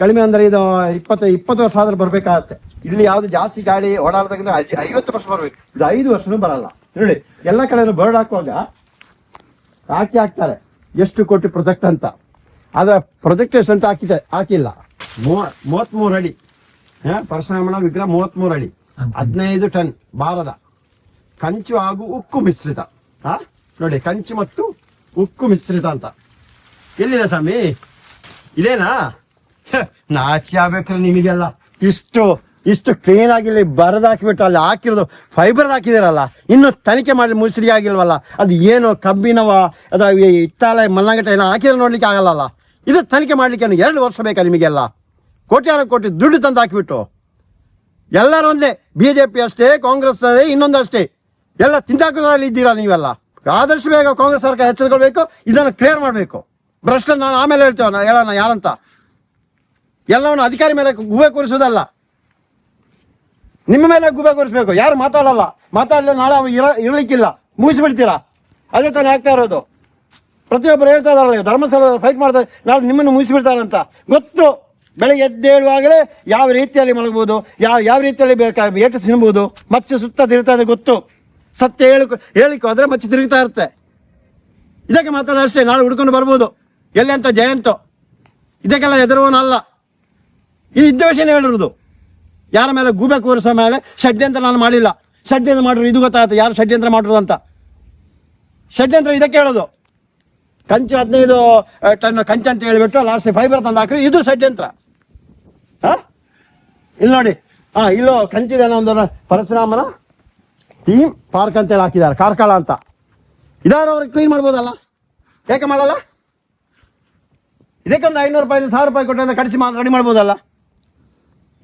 ಕಡಿಮೆ ಅಂದರೆ ಇದು 20 ವರ್ಷ ಆದ್ರೆ ಬರಬೇಕಾಗತ್ತೆ. ಇಲ್ಲಿ ಯಾವ್ದು ಜಾಸ್ತಿ ಗಾಳಿ ಓಡಾಡ್ದಾಗಿಂದ 50 ವರ್ಷ ಬರಬೇಕು, ಇದು 5 ವರ್ಷನೂ ಬರಲ್ಲ. ನೋಡಿ ಎಲ್ಲ ಕಡೆ ಬೋರ್ಡ್ ಹಾಕುವಾಗ ಹಾಕ್ತಾರೆ ಎಷ್ಟು ಕೋಟಿ ಪ್ರೊಜೆಕ್ಟ್ ಅಂತ. ಆದ್ರೆ ಪ್ರೊಜೆಕ್ಟ್ ಎಷ್ಟು ಅಂತ ಹಾಕಿಲ್ಲ. 33 ಅಡಿ ಪರಶುರಾಮನ ವಿಗ್ರಹ, 33 ಅಡಿ, 15 ಟನ್ ಭಾರದ ಕಂಚು ಹಾಗೂ ಉಕ್ಕು ಮಿಶ್ರಿತ. ನೋಡಿ, ಕಂಚು ಮತ್ತು ಉಕ್ಕು ಮಿಶ್ರಿತ ಅಂತ. ಎಲ್ಲಿದೆ ಸ್ವಾಮಿ? ಇದೇನಾ? ನಾಚಿ ಆಗ್ಬೇಕ್ರೆ ನಿಮಗೆಲ್ಲ. ಇಷ್ಟು ಕ್ಲೀನ್ ಆಗಿಲ್ಲ, ಬರದಾಕಿಬಿಟ್ಟು ಅಲ್ಲಿ ಹಾಕಿರೋದು ಫೈಬರ್ ಹಾಕಿದಿರಲ್ಲ, ಇನ್ನು ತನಿಖೆ ಮಾಡಿ ಮುಗಿಸಿಡಿ ಆಗಿಲ್ವಲ್ಲ. ಅದು ಏನು ಕಬ್ಬಿನವ, ಅದು ಇತ್ತಾಳೆ ಮಲ್ಲಂಗಟ್ಟ ಎಲ್ಲ ಹಾಕಿದ್ರೆ ನೋಡ್ಲಿಕ್ಕೆ ಆಗಲ್ಲ. ಇದು ತನಿಖೆ ಮಾಡ್ಲಿಕ್ಕೆ 2 ವರ್ಷ ಬೇಕಾ ನಿಮಗೆಲ್ಲ? ಕೋಟ್ಯಾನು ಕೋಟಿ ದುಡ್ಡು ತಂದು ಹಾಕಿಬಿಟ್ಟು ಎಲ್ಲರೂ ಒಂದೇ, BJP ಅಷ್ಟೇ, ಕಾಂಗ್ರೆಸ್ ಅದೇ, ಇನ್ನೊಂದು ಅಷ್ಟೇ, ಎಲ್ಲ ತಿಂದಾಕೋದ್ರಲ್ಲಿ ಇದ್ದೀರಾ ನೀವೆಲ್ಲ. ಆದಷ್ಟು ಬೇಗ ಕಾಂಗ್ರೆಸ್ ಸರ್ಕಾರ ಎಚ್ಚರಿಕೊಳ್ಬೇಕು, ಇದನ್ನು ಕ್ಲಿಯರ್ ಮಾಡಬೇಕು. ಭ್ರಷ್ಟ ನಾನು ಆಮೇಲೆ ಹೇಳೋಣ ಯಾರಂತ. ಎಲ್ಲವನ್ನು ಅಧಿಕಾರಿ ಮೇಲೆ ಗುಬೆ ಕೂರಿಸೋದಲ್ಲ, ನಿಮ್ಮ ಮೇಲೆ ಗುಬೆ ಕೂರಿಸ್ಬೇಕು. ಯಾರು ಮಾತಾಡಲಿ ನಾಳೆ ಅವ್ರು ಇರಲಿಕ್ಕಿಲ್ಲ, ಮುಗಿಸ್ಬಿಡ್ತೀರಾ. ಅದೇ ತಾನೇ ಆಗ್ತಾ ಇರೋದು. ಪ್ರತಿಯೊಬ್ಬರು ಹೇಳ್ತಾ ಇದಾರಲ್ಲ, ಧರ್ಮಸ್ಥಳ ಫೈಟ್ ಮಾಡ್ತಾರೆ, ನಾಳೆ ನಿಮ್ಮನ್ನು ಮುಗಿಸ್ಬಿಡ್ತಾರಂತ ಗೊತ್ತು. ಬೆಳಗ್ಗೆ ಎದ್ದೇಳುವಾಗಲೇ ಯಾವ ರೀತಿಯಲ್ಲಿ ಮಲಗ್ಬೋದು, ಯಾವ ರೀತಿಯಲ್ಲಿ ಏಟು ತಿನ್ಬೋದು, ಮಚ್ಚು ಸುತ್ತ ತಿರುಗ್ತಾ ಗೊತ್ತು. ಸತ್ಯ ಹೇಳಿಕೋ ಆದರೆ ಮಚ್ಚು ತಿರುಗ್ತಾ ಇರುತ್ತೆ. ಇದಕ್ಕೆ ಮಾತಾಡೋ ಅಷ್ಟೇ, ನಾಳೆ ಹುಡ್ಕೊಂಡು ಬರ್ಬೋದು. ಎಲ್ಲಿ ಅಂತ ಜಯಂತೋ, ಇದಕ್ಕೆಲ್ಲ ಹೆದರುವನಲ್ಲ. ಇದು ಇದ್ದ ವಿಷಯನೇ ಹೇಳಿರೋದು. ಯಾರ ಮೇಲೆ ಗೂಬೆ ಕೂರಿಸೋ ಮೇಲೆ ಷಡ್ಯಂತ್ರ ನಾನು ಮಾಡಿಲ್ಲ. ಷಡ್ಯಂತ್ರ ಮಾಡಿದ್ರು ಇದು ಗೊತ್ತಾಗುತ್ತೆ ಯಾರು ಷಡ್ಯಂತ್ರ ಮಾಡಿರೋದು ಅಂತ. ಷಡ್ಯಂತ್ರ ಇದಕ್ಕೆ ಹೇಳೋದು. ಕಂಚು 15 ಟನ್ ಕಂಚು ಅಂತ ಹೇಳಿಬಿಟ್ಟು ಲಾಸ್ಟ್ ಫೈಬರ್ ತಂದು ಹಾಕ್ರಿ, ಇದು ಷಡ್ಯಂತ್ರ. ಇಲ್ಲಿ ನೋಡಿ, ಇಲ್ಲೋ ಕಂಚಿದೇನೋ ಒಂದು ಪರಶುರಾಮನ ಥೀಮ್ ಪಾರ್ಕ್ ಅಂತೇಳಿ ಹಾಕಿದ್ದಾರೆ, ಕಾರ್ಕಳ ಅಂತ. ಇದಾರು ಅವ್ರಿಗೆ ಕ್ಲೀನ್ ಮಾಡ್ಬೋದಲ್ಲ, ಯಾಕೆ ಮಾಡಲ್ಲ? ಇದಕ್ಕೊಂದು 500 ರೂಪಾಯಿ 1000 ರೂಪಾಯಿ ಕೊಟ್ಟು ಕಡಿಸಿ ರೆಡಿ ಮಾಡ್ಬೋದಲ್ಲ.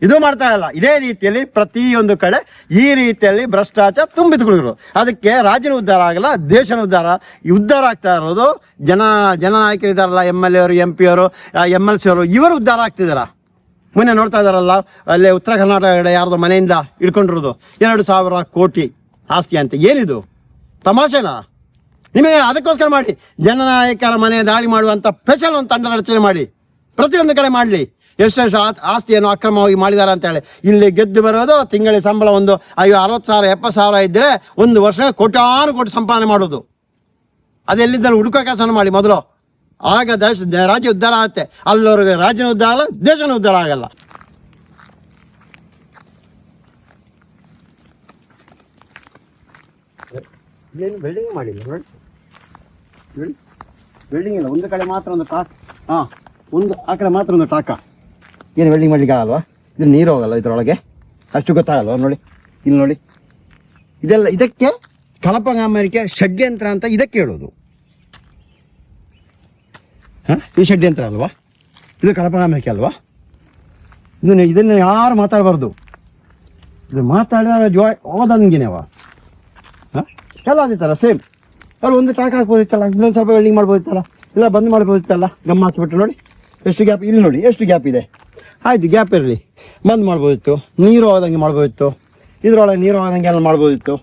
ಇದು ಮಾಡ್ತಾ ಇಲ್ಲ. ಇದೇ ರೀತಿಯಲ್ಲಿ ಪ್ರತಿಯೊಂದು ಕಡೆ ಈ ರೀತಿಯಲ್ಲಿ ಭ್ರಷ್ಟಾಚಾರ ತುಂಬಿದ್ಕೊಳ್ಳಿರು. ಅದಕ್ಕೆ ರಾಜ್ಯನ ಉದ್ಧಾರ ಆಗಲ್ಲ, ದೇಶನ ಉದ್ಧಾರ ಆಗ್ತಾ ಇರೋದು ಜನನಾಯಕರಿದ್ದಾರಲ್ಲ, MLA ಅವರು, MP ಅವರು, MLC ಅವರು, ಇವರು ಉದ್ಧಾರ ಆಗ್ತಿದಾರ. ಮೊನ್ನೆ ನೋಡ್ತಾ ಇದಾರಲ್ಲ, ಅಲ್ಲೇ ಉತ್ತರ ಕರ್ನಾಟಕ ಯಾರ್ದೋ ಮನೆಯಿಂದ ಇಟ್ಕೊಂಡಿರೋದು 2,000 ಕೋಟಿ ಆಸ್ತಿ ಅಂತ. ಏನಿದು ತಮಾಷೆನಾ? ನಿಮಗೆ ಅದಕ್ಕೋಸ್ಕರ ಮಾಡಿ, ಜನನಾಯಕರ ಮನೆ ದಾಳಿ ಮಾಡುವಂಥ ಸ್ಪೆಷಲ್ ಒಂದು ತಂಡ ರಚನೆ ಮಾಡಿ, ಪ್ರತಿಯೊಂದು ಕಡೆ ಮಾಡಲಿ. ಎಷ್ಟೆಷ್ಟು ಆಸ್ತಿಯನ್ನು ಅಕ್ರಮವಾಗಿ ಮಾಡಿದ್ದಾರೆ ಅಂತೇಳಿ. ಇಲ್ಲಿ ಗೆದ್ದು ಬರೋದು ತಿಂಗಳ ಸಂಬಳ ಒಂದು 60,000 70,000 ಇದ್ದರೆ 1 ವರ್ಷ ಕೋಟ್ಯಾನು ಕೋಟಿ ಸಂಪಾದನೆ ಮಾಡೋದು. ಅದೆಲ್ಲಿದ್ದಲ್ಲಿ ಹುಡುಕೋ ಕೆಲಸನ ಮಾಡಿ ಮೊದಲು, ಆಗ ರಾಜ್ಯ ಉದ್ಧಾರ ಆಗುತ್ತೆ. ಅಲ್ಲವ್ರಿಗೆ ರಾಜ್ಯನ ಉದ್ಧಾರ ಆಗಲ್ಲ, ದೇಶನ ಉದ್ಧಾರ ಆಗಲ್ಲ. ಏನು ಬಿಲ್ಡಿಂಗ್ ಮಾಡಿಲ್ಲ ನೋಡಿ, ಬಿಲ್ಡಿಂಗ್ ಇಲ್ಲ, ಒಂದು ಕಡೆ ಮಾತ್ರ ಒಂದು ಟಾಕ್, ಆ ಕಡೆ ಮಾತ್ರ ಒಂದು ಟಾಕ. ಏನು ವೆಲ್ಡಿಂಗ್ ಮಾಡ್ಲಿಕ್ಕೆ ಆಗಲ್ವಾ? ಇದು ನೀರು ಹೋಗಲ್ಲ ಇದರೊಳಗೆ, ಅಷ್ಟು ಗೊತ್ತಾಗಲ್ವ? ನೋಡಿ ಇಲ್ಲಿ ನೋಡಿ, ಇದೆಲ್ಲ ಇದಕ್ಕೆ ಕಳಪಗಾಮರಿಕೆ ಷಡ್ಯಂತ್ರ ಅಂತ ಇದಕ್ಕೆ ಹೇಳೋದು. ಇದು ಷಡ್ಯಂತ್ರ ಅಲ್ವಾ? ಇದು ಕಳಪಗಾಮರಿಕೆ ಅಲ್ವಾ? ಇದನ್ನು ಯಾರು ಮಾತಾಡಬಾರ್ದು. ಇದು ಮಾತಾಡಿದ್ರೆ ಹೋದಂಗೆನೇವ ಎಲ್ಲ ಅದೇ ಥರ ಸೇಮ್. ಅವ್ರು ಒಂದು ಟಾಕ್ ಹಾಕ್ಬೋದಿತ್ತಲ್ಲ, ಇನ್ನೊಂದು ಸ್ವಲ್ಪ ವೆಲ್ಡಿಂಗ್ ಮಾಡ್ಬೋದಿತ್ತಲ್ಲ, ಇಲ್ಲ ಬಂದ್ ಮಾಡ್ಬೋದಿತ್ತಲ್ಲ. ಗಮ್ಮ ಹಾಕಿಬಿಟ್ಟು ನೋಡಿ ಎಷ್ಟು ಗ್ಯಾಪ್, ಇಲ್ಲಿ ನೋಡಿ ಎಷ್ಟು ಗ್ಯಾಪ್ ಇದೆ. ಆಯಿತು, ಗ್ಯಾಪ್ ಇರಲಿ, ಬಂದ್ ಮಾಡ್ಬೋದಿತ್ತು. ನೀರು ಹೋದಂಗೆ ಮಾಡ್ಬೋದಿತ್ತು, ಇದರೊಳಗೆ ನೀರು ಹೋದಂಗೆ ಎಲ್ಲ ಮಾಡ್ಬೋದಿತ್ತು.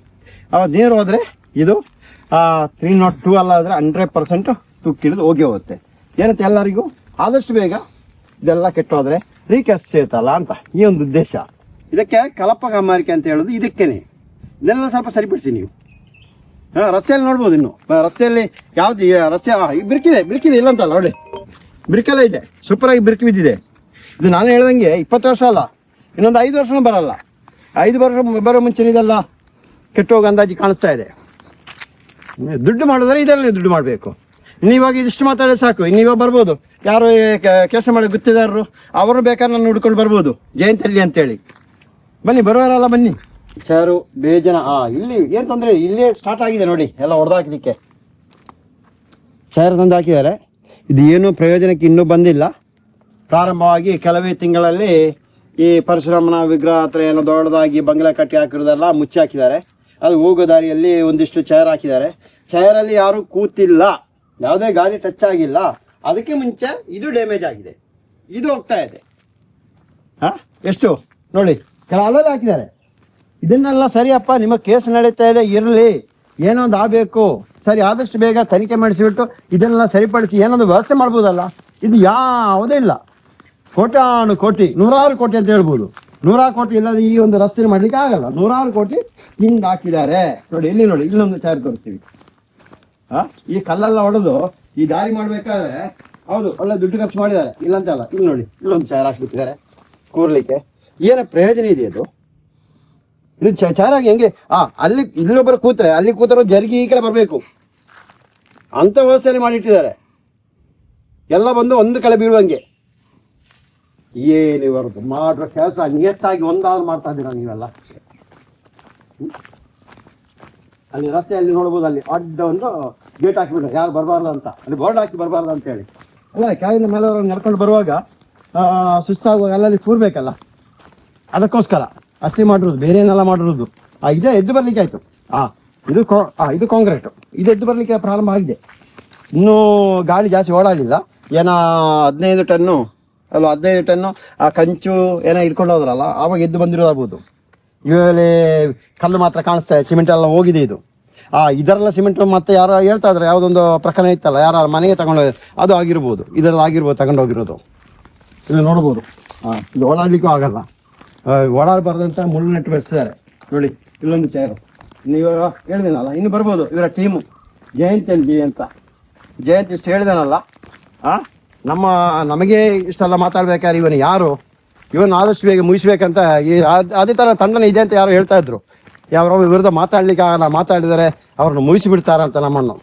ಅವಾಗ ನೀರು ಹೋದರೆ ಇದು 302 ಅಲ್ಲ ಆದರೆ 100% ತುಕ್ಕಿಡಿದು ಹೋಗಿ ಹೋಗುತ್ತೆ. ಏನಂತ ಎಲ್ಲರಿಗೂ ಆದಷ್ಟು ಬೇಗ ಇದೆಲ್ಲ ಕೆಟ್ಟೋದ್ರೆ ರೀಕೆಸ್ತೈತಲ್ಲ ಅಂತ ಈ ಒಂದು ಉದ್ದೇಶ. ಇದಕ್ಕೆ ಕಲಪ ಕಾಮಗಾರಿಕೆ ಅಂತ ಹೇಳೋದು ಇದಕ್ಕೇನೆ. ಇದನ್ನೆಲ್ಲ ಸ್ವಲ್ಪ ಸರಿಪಡಿಸಿ ನೀವು. ರಸ್ತೆಯಲ್ಲಿ ನೋಡ್ಬೋದು, ಇನ್ನು ರಸ್ತೆಯಲ್ಲಿ ಯಾವ್ದು ರಸ್ತೆ ಬಿರ್ಕಿದೆ ಇಲ್ಲ ಅಂತಲ್ಲ, ನೋಡಿ ಬಿರ್ಕೆಲ್ಲ ಇದೆ, ಸೂಪರಾಗಿ ಬಿರ್ಕಿ ಬಿದ್ದಿದೆ. ಇದು ನಾನು ಹೇಳ್ದಂಗೆ 20 ವರ್ಷ ಅಲ್ಲ, ಇನ್ನೊಂದು 5 ವರ್ಷನೂ ಬರಲ್ಲ. 5 ವರ್ಷ ಬರೋ ಮುಂಚೆ ಇದೆಲ್ಲ ಕೆಟ್ಟೋಗಿ ಅಂದಾಜು ಕಾಣಿಸ್ತಾ ಇದೆ. ದುಡ್ಡು ಮಾಡಿದ್ರೆ ಇದರಲ್ಲಿ ದುಡ್ಡು ಮಾಡಬೇಕು. ಇನ್ನಿವಾಗ ಇದಿಷ್ಟು ಮಾತಾಡಿದ್ರೆ ಸಾಕು. ಇನ್ನಿವಾಗ ಬರ್ಬೋದು ಯಾರು ಕೆಲಸ ಮಾಡಿ ಗುತ್ತಿದಾರರು, ಅವರು ಬೇಕಾದ್ರೆ ನಾನು ಹುಡ್ಕೊಂಡು ಬರ್ಬೋದು ಜಯಂತಲ್ಲಿ ಅಂತೇಳಿ. ಬನ್ನಿ, ಬರುವಾರಲ್ಲ ಬನ್ನಿ. ಚಾರು ಬೇಜನ ಇಲ್ಲಿ ಏನು ತೊಂದರೆ, ಇಲ್ಲೇ ಸ್ಟಾರ್ಟ್ ಆಗಿದೆ ನೋಡಿ ಎಲ್ಲ ಹೊಡೆದಾಕಲಿಕ್ಕೆ. ಚೇರ್ ತಂದು ಹಾಕಿದ್ದಾರೆ. ಇದು ಏನು ಪ್ರಯೋಜನಕ್ಕೆ ಇನ್ನೂ ಬಂದಿಲ್ಲ. ಪ್ರಾರಂಭವಾಗಿ ಕೆಲವೇ ತಿಂಗಳಲ್ಲಿ ಈ ಪರಶುರಾಮನ ವಿಗ್ರಹ ಹತ್ರ ಏನೋ ದೊಡ್ಡದಾಗಿ ಬಂಗ್ಲೆ ಕಟ್ಟಿ ಹಾಕಿರೋದೆಲ್ಲ ಮುಚ್ಚಿ ಹಾಕಿದ್ದಾರೆ. ಅದು ಹೋಗೋ ದಾರಿಯಲ್ಲಿ ಒಂದಿಷ್ಟು ಚೇರ್ ಹಾಕಿದ್ದಾರೆ. ಚೇರಲ್ಲಿ ಯಾರು ಕೂತಿಲ್ಲ, ಯಾವುದೇ ಗಾಡಿ ಟಚ್ ಆಗಿಲ್ಲ. ಅದಕ್ಕೆ ಮುಂಚೆ ಇದು ಡ್ಯಾಮೇಜ್ ಆಗಿದೆ, ಇದು ಹೋಗ್ತಾ ಇದೆ. ಎಷ್ಟು ನೋಡಿ ಕೆಳಗೆ ಹಾಕಿದ್ದಾರೆ. ಇದನ್ನೆಲ್ಲ ಸರಿಯಪ್ಪ, ನಿಮ್ಮ ಕೇಸ್ ನಡೀತಾ ಇದೆ, ಇರಲಿ, ಏನೋ ಒಂದು ಆಗಬೇಕು, ಸರಿ ಆದಷ್ಟು ಬೇಗ ತನಿಖೆ ಮಾಡಿಸಿಬಿಟ್ಟು ಇದನ್ನೆಲ್ಲ ಸರಿಪಡಿಸಿ ಏನೊಂದು ವ್ಯವಸ್ಥೆ ಮಾಡ್ಬೋದಲ್ಲ. ಇದು ಯಾವುದೇ ಇಲ್ಲ. ಕೋಟ್ಯಾನು ಕೋಟಿ, 100 ಕೋಟಿ ಅಂತ ಹೇಳ್ಬೋದು. 100 ಕೋಟಿ ಇಲ್ಲದ ಈ ಒಂದು ರಸ್ತೆ ಮಾಡ್ಲಿಕ್ಕೆ ಆಗಲ್ಲ. 100 ಕೋಟಿ ಹಿಂಗೆ ಹಾಕಿದ್ದಾರೆ ನೋಡಿ. ಇಲ್ಲಿ ನೋಡಿ, ಇಲ್ಲೊಂದು ಚೇರ್ ತೋರಿಸ್ತೀವಿ. ಈ ಕಲ್ಲೆಲ್ಲ ಹೊಡೆದು ಈ ದಾರಿ ಮಾಡ್ಬೇಕಾದ್ರೆ ಹೌದು ಒಳ್ಳೆ ದುಡ್ಡು ಖರ್ಚು ಮಾಡಿದ್ದಾರೆ, ಇಲ್ಲಂತಲ್ಲ. ಇಲ್ಲಿ ನೋಡಿ, ಇಲ್ಲೊಂದು ಚೇರ್ ಹಾಕ್ಬಿಟ್ಟಿದ್ದಾರೆ ಕೂರ್ಲಿಕ್ಕೆ. ಏನ ಪ್ರಯೋಜನ ಇದೆ ಅದು? ಇದು ಚೇರಾಗಿ ಹೆಂಗೆ ಅಲ್ಲಿ ಇಲ್ಲೊಬ್ಬರು ಕೂತ್ರೆ ಅಲ್ಲಿ ಕೂತರು ಜರುಗಿ ಈ ಕಡೆ ಬರಬೇಕು ಅಂತ ವ್ಯವಸ್ಥೆಯಲ್ಲಿ ಮಾಡಿಟ್ಟಿದ್ದಾರೆ. ಎಲ್ಲ ಬಂದು ಒಂದು ಕಡೆ ಬೀಳುವಂಗೆ. ಏನು ಬರುತ್ತೆ ಮಾಡ್ರ ಕೆಲಸ ನಿಯತ್ತಾಗಿ ಒಂದಾದ್ರು ಮಾಡ್ತಾ ಇದ್ದೀರಾ ನೀವೆಲ್ಲ. ಅಲ್ಲಿ ರಸ್ತೆಯಲ್ಲಿ ನೋಡ್ಬೋದು, ಅಲ್ಲಿ ಅಡ್ಡ ಒಂದು ಗೇಟ್ ಹಾಕಿಬಿಟ್ರೆ ಯಾರು ಬರಬಾರ್ದು ಅಂತ, ಅಲ್ಲಿ ಬೋರ್ಡ್ ಹಾಕಿ ಬರಬಾರ್ದು ಅಂತೇಳಿ. ಅಲ್ಲ ಕೆಳಗಿನ ಮೇಲೆ ನಡ್ಕೊಂಡು ಬರುವಾಗ ಸುಸ್ತಾಗುವಾಗ ಅಲ್ಲಲ್ಲಿ ಕೂರ್ಬೇಕಲ್ಲ, ಅದಕ್ಕೋಸ್ಕರ ಅಷ್ಟೇ ಮಾಡಿರೋದು, ಬೇರೆ ಏನೆಲ್ಲ ಮಾಡಿರೋದು. ಇದೇ ಎದ್ದು ಬರ್ಲಿಕ್ಕೆ ಆಯ್ತು. ಇದು ಕಾಂಕ್ರೀಟು, ಇದು ಎದ್ದು ಬರ್ಲಿಕ್ಕೆ ಪ್ರಾರಂಭ ಆಗಿದೆ. ಇನ್ನೂ ಗಾಳಿ ಜಾಸ್ತಿ ಓಡಾಡಲಿಲ್ಲ. ಏನೋ 15 ಟನ್ನು ಅಲ್ಲ 15 ಟನ್ನು ಆ ಕಂಚು ಏನೋ ಇಟ್ಕೊಂಡು ಹೋದ್ರಲ್ಲ, ಆವಾಗ ಎದ್ದು ಬಂದಿರೋದಾಗ್ಬೋದು. ಇವಾಗಲೇ ಕಲ್ಲು ಮಾತ್ರ ಕಾಣಿಸ್ತಾ ಇದೆ, ಸಿಮೆಂಟ್ ಎಲ್ಲ ಹೋಗಿದೆ. ಇದು ಇದರೆಲ್ಲ ಸಿಮೆಂಟ್ ಮತ್ತೆ ಯಾರು ಹೇಳ್ತಾ ಇದ್ರೆ ಯಾವುದೊಂದು ಪ್ರಕರಣ ಇತ್ತಲ್ಲ, ಯಾರು ಮನೆಗೆ ತಗೊಂಡೋಗಿ ಅದು ಆಗಿರ್ಬೋದು, ಇದರಲ್ಲಿ ಆಗಿರ್ಬೋದು ತಗೊಂಡೋಗಿರೋದು. ಇದು ನೋಡ್ಬೋದು. ಇದು ಓಡಾಡ್ಲಿಕ್ಕೂ ಆಗಲ್ಲ, ಓಡಾಡಬಾರ್ದಂತ ಮುಳ್ಳು ನೆಟ್ಟು ಬೆಳೆಸಿದ್ದಾರೆ ನೋಡಿ. ಇಲ್ಲೊಂದು ಚೇರು ನೀವು ಹೇಳಿದೇನಲ್ಲ, ಇನ್ನು ಬರ್ಬೋದು ಇವರ ಟೀಮು ಜಯಂತಿ ಅಂತ. ಜಯಂತಿ ಇಷ್ಟು ಹೇಳಿದೇನಲ್ಲ, ನಮಗೆ ಇಷ್ಟೆಲ್ಲ ಮಾತಾಡ್ಬೇಕಾದ್ರೆ ಇವನು ಆದಷ್ಟು ಬೇಗ ಮುಗಿಸ್ಬೇಕಂತ ಅದೇ ಥರ ತಂಡನ ಇದೆ ಅಂತ ಯಾರು ಹೇಳ್ತಾ ಇದ್ರು. ಯಾರೋ ವಿರುದ್ಧ ಮಾತಾಡ್ಲಿಕ್ಕೆ ಆಗಲ್ಲ, ಮಾತಾಡಿದರೆ ಅವ್ರನ್ನ ಮುಗಿಸಿಬಿಡ್ತಾರಂತ ನಮ್ಮನ್ನು.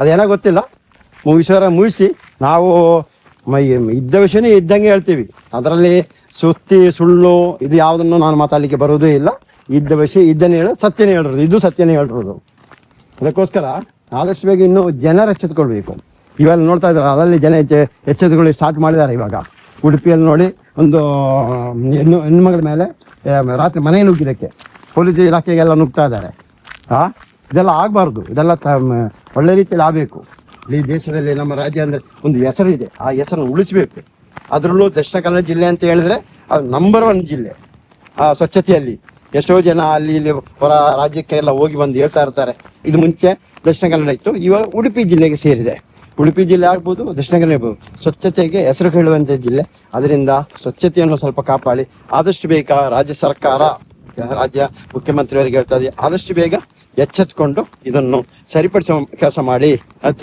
ಅದೇನೋ ಗೊತ್ತಿಲ್ಲ, ಮುಗಿಸಿ ನಾವು ಇದ್ದ ವಿಷಯನೇ ಇದ್ದಂಗೆ ಹೇಳ್ತೀವಿ. ಅದರಲ್ಲಿ ಸುಳ್ಳು ಇದು ಯಾವುದನ್ನು ನಾನು ಮಾತಾಡಲಿಕ್ಕೆ ಬರೋದೇ ಇಲ್ಲ. ಇದ್ದ ವಿಷಯ ಇದ್ದನೇ ಹೇಳೋದು, ಸತ್ಯನೇ ಹೇಳಿರೋದು, ಇದು ಸತ್ಯನೇ ಹೇಳಿರೋದು. ಅದಕ್ಕೋಸ್ಕರ ಆದಷ್ಟು ಬೇಗ ಇನ್ನೂ ಜನರು ಎಚ್ಚೆತ್ಕೊಳ್ಬೇಕು. ಇವೆಲ್ಲ ನೋಡ್ತಾ ಇದ್ದಾರೆ, ಅದರಲ್ಲಿ ಜನ ಎಚ್ಚೆತ್ತುಕೊಳ್ಳಿ ಸ್ಟಾರ್ಟ್ ಮಾಡಿದ್ದಾರೆ. ಇವಾಗ ಉಡುಪಿಯಲ್ಲಿ ನೋಡಿ ಒಂದು ಹೆಣ್ಮಗಳ ಮೇಲೆ ರಾತ್ರಿ ಮನೆ ನುಗ್ಗಿದ್ದಕ್ಕೆ ಪೊಲೀಸ್ ಇಲಾಖೆಗೆಲ್ಲ ನುಗ್ತಾ ಇದ್ದಾರೆ. ಇದೆಲ್ಲ ಆಗಬಾರ್ದು, ಇದೆಲ್ಲ ಒಳ್ಳೆ ರೀತಿಯಲ್ಲಿ ಆಗಬೇಕು. ಈ ದೇಶದಲ್ಲಿ ನಮ್ಮ ರಾಜ್ಯ ಅಂದರೆ ಒಂದು ಹೆಸರಿದೆ, ಆ ಹೆಸರನ್ನು ಉಳಿಸಬೇಕು. ಅದರಲ್ಲೂ ದಕ್ಷಿಣ ಕನ್ನಡ ಜಿಲ್ಲೆ ಅಂತ ಹೇಳಿದ್ರೆ ಅದು ನಂಬರ್ 1 ಜಿಲ್ಲೆ ಸ್ವಚ್ಛತೆಯಲ್ಲಿ. ಎಷ್ಟೋ ಜನ ಅಲ್ಲಿ ಇಲ್ಲಿ ಹೊರ ರಾಜ್ಯಕ್ಕೆ ಎಲ್ಲ ಹೋಗಿ ಬಂದು ಹೇಳ್ತಾ ಇರ್ತಾರೆ. ಇದು ಮುಂಚೆ ದಕ್ಷಿಣ ಕನ್ನಡ ಇತ್ತು, ಇವಾಗ ಉಡುಪಿ ಜಿಲ್ಲೆಗೆ ಸೇರಿದೆ. ಉಡುಪಿ ಜಿಲ್ಲೆ ಆಗ್ಬೋದು, ದಕ್ಷಿಣ ಕನ್ನಡ ಆಗ್ಬೋದು, ಸ್ವಚ್ಛತೆಗೆ ಹೆಸರು ಹೇಳುವಂಥ ಜಿಲ್ಲೆ. ಅದರಿಂದ ಸ್ವಚ್ಛತೆಯನ್ನು ಸ್ವಲ್ಪ ಕಾಪಾಡಿ. ಆದಷ್ಟು ಬೇಗ ರಾಜ್ಯ ಸರ್ಕಾರ, ರಾಜ್ಯ ಮುಖ್ಯಮಂತ್ರಿಯವರಿಗೆ ಹೇಳ್ತಾ ಇದೆ, ಆದಷ್ಟು ಬೇಗ ಎಚ್ಚೆತ್ಕೊಂಡು ಇದನ್ನು ಸರಿಪಡಿಸೋ ಕೆಲಸ ಮಾಡಿ. ಅದು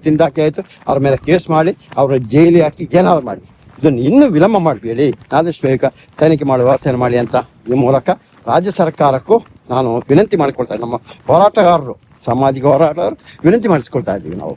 ತಿಂದಾಕಿ ಆಯ್ತು, ಅವ್ರ ಮೇಲೆ ಕೇಸ್ ಮಾಡಿ, ಅವ್ರ ಜೈಲಿಗೆ ಹಾಕಿ ಏನಾದ್ರು ಮಾಡಿ. ಇದನ್ನು ಇನ್ನೂ ವಿಳಂಬ ಮಾಡಬೇಡಿ, ಆದಷ್ಟು ಬೇಗ ತನಿಖೆ ಮಾಡುವ ವ್ಯವಸ್ಥೆಯನ್ನು ಮಾಡಿ ಅಂತ ಈ ಮೂಲಕ ರಾಜ್ಯ ಸರ್ಕಾರಕ್ಕೂ ನಾನು ವಿನಂತಿ ಮಾಡಿಕೊಳ್ತಾ ಇದ್ದೀನಿ. ನಮ್ಮ ಹೋರಾಟಗಾರರು, ಸಾಮಾಜಿಕ ಹೋರಾಟಗಾರರು ವಿನಂತಿ ಮಾಡಿಸ್ಕೊಳ್ತಾ ಇದ್ದೀವಿ ನಾವು.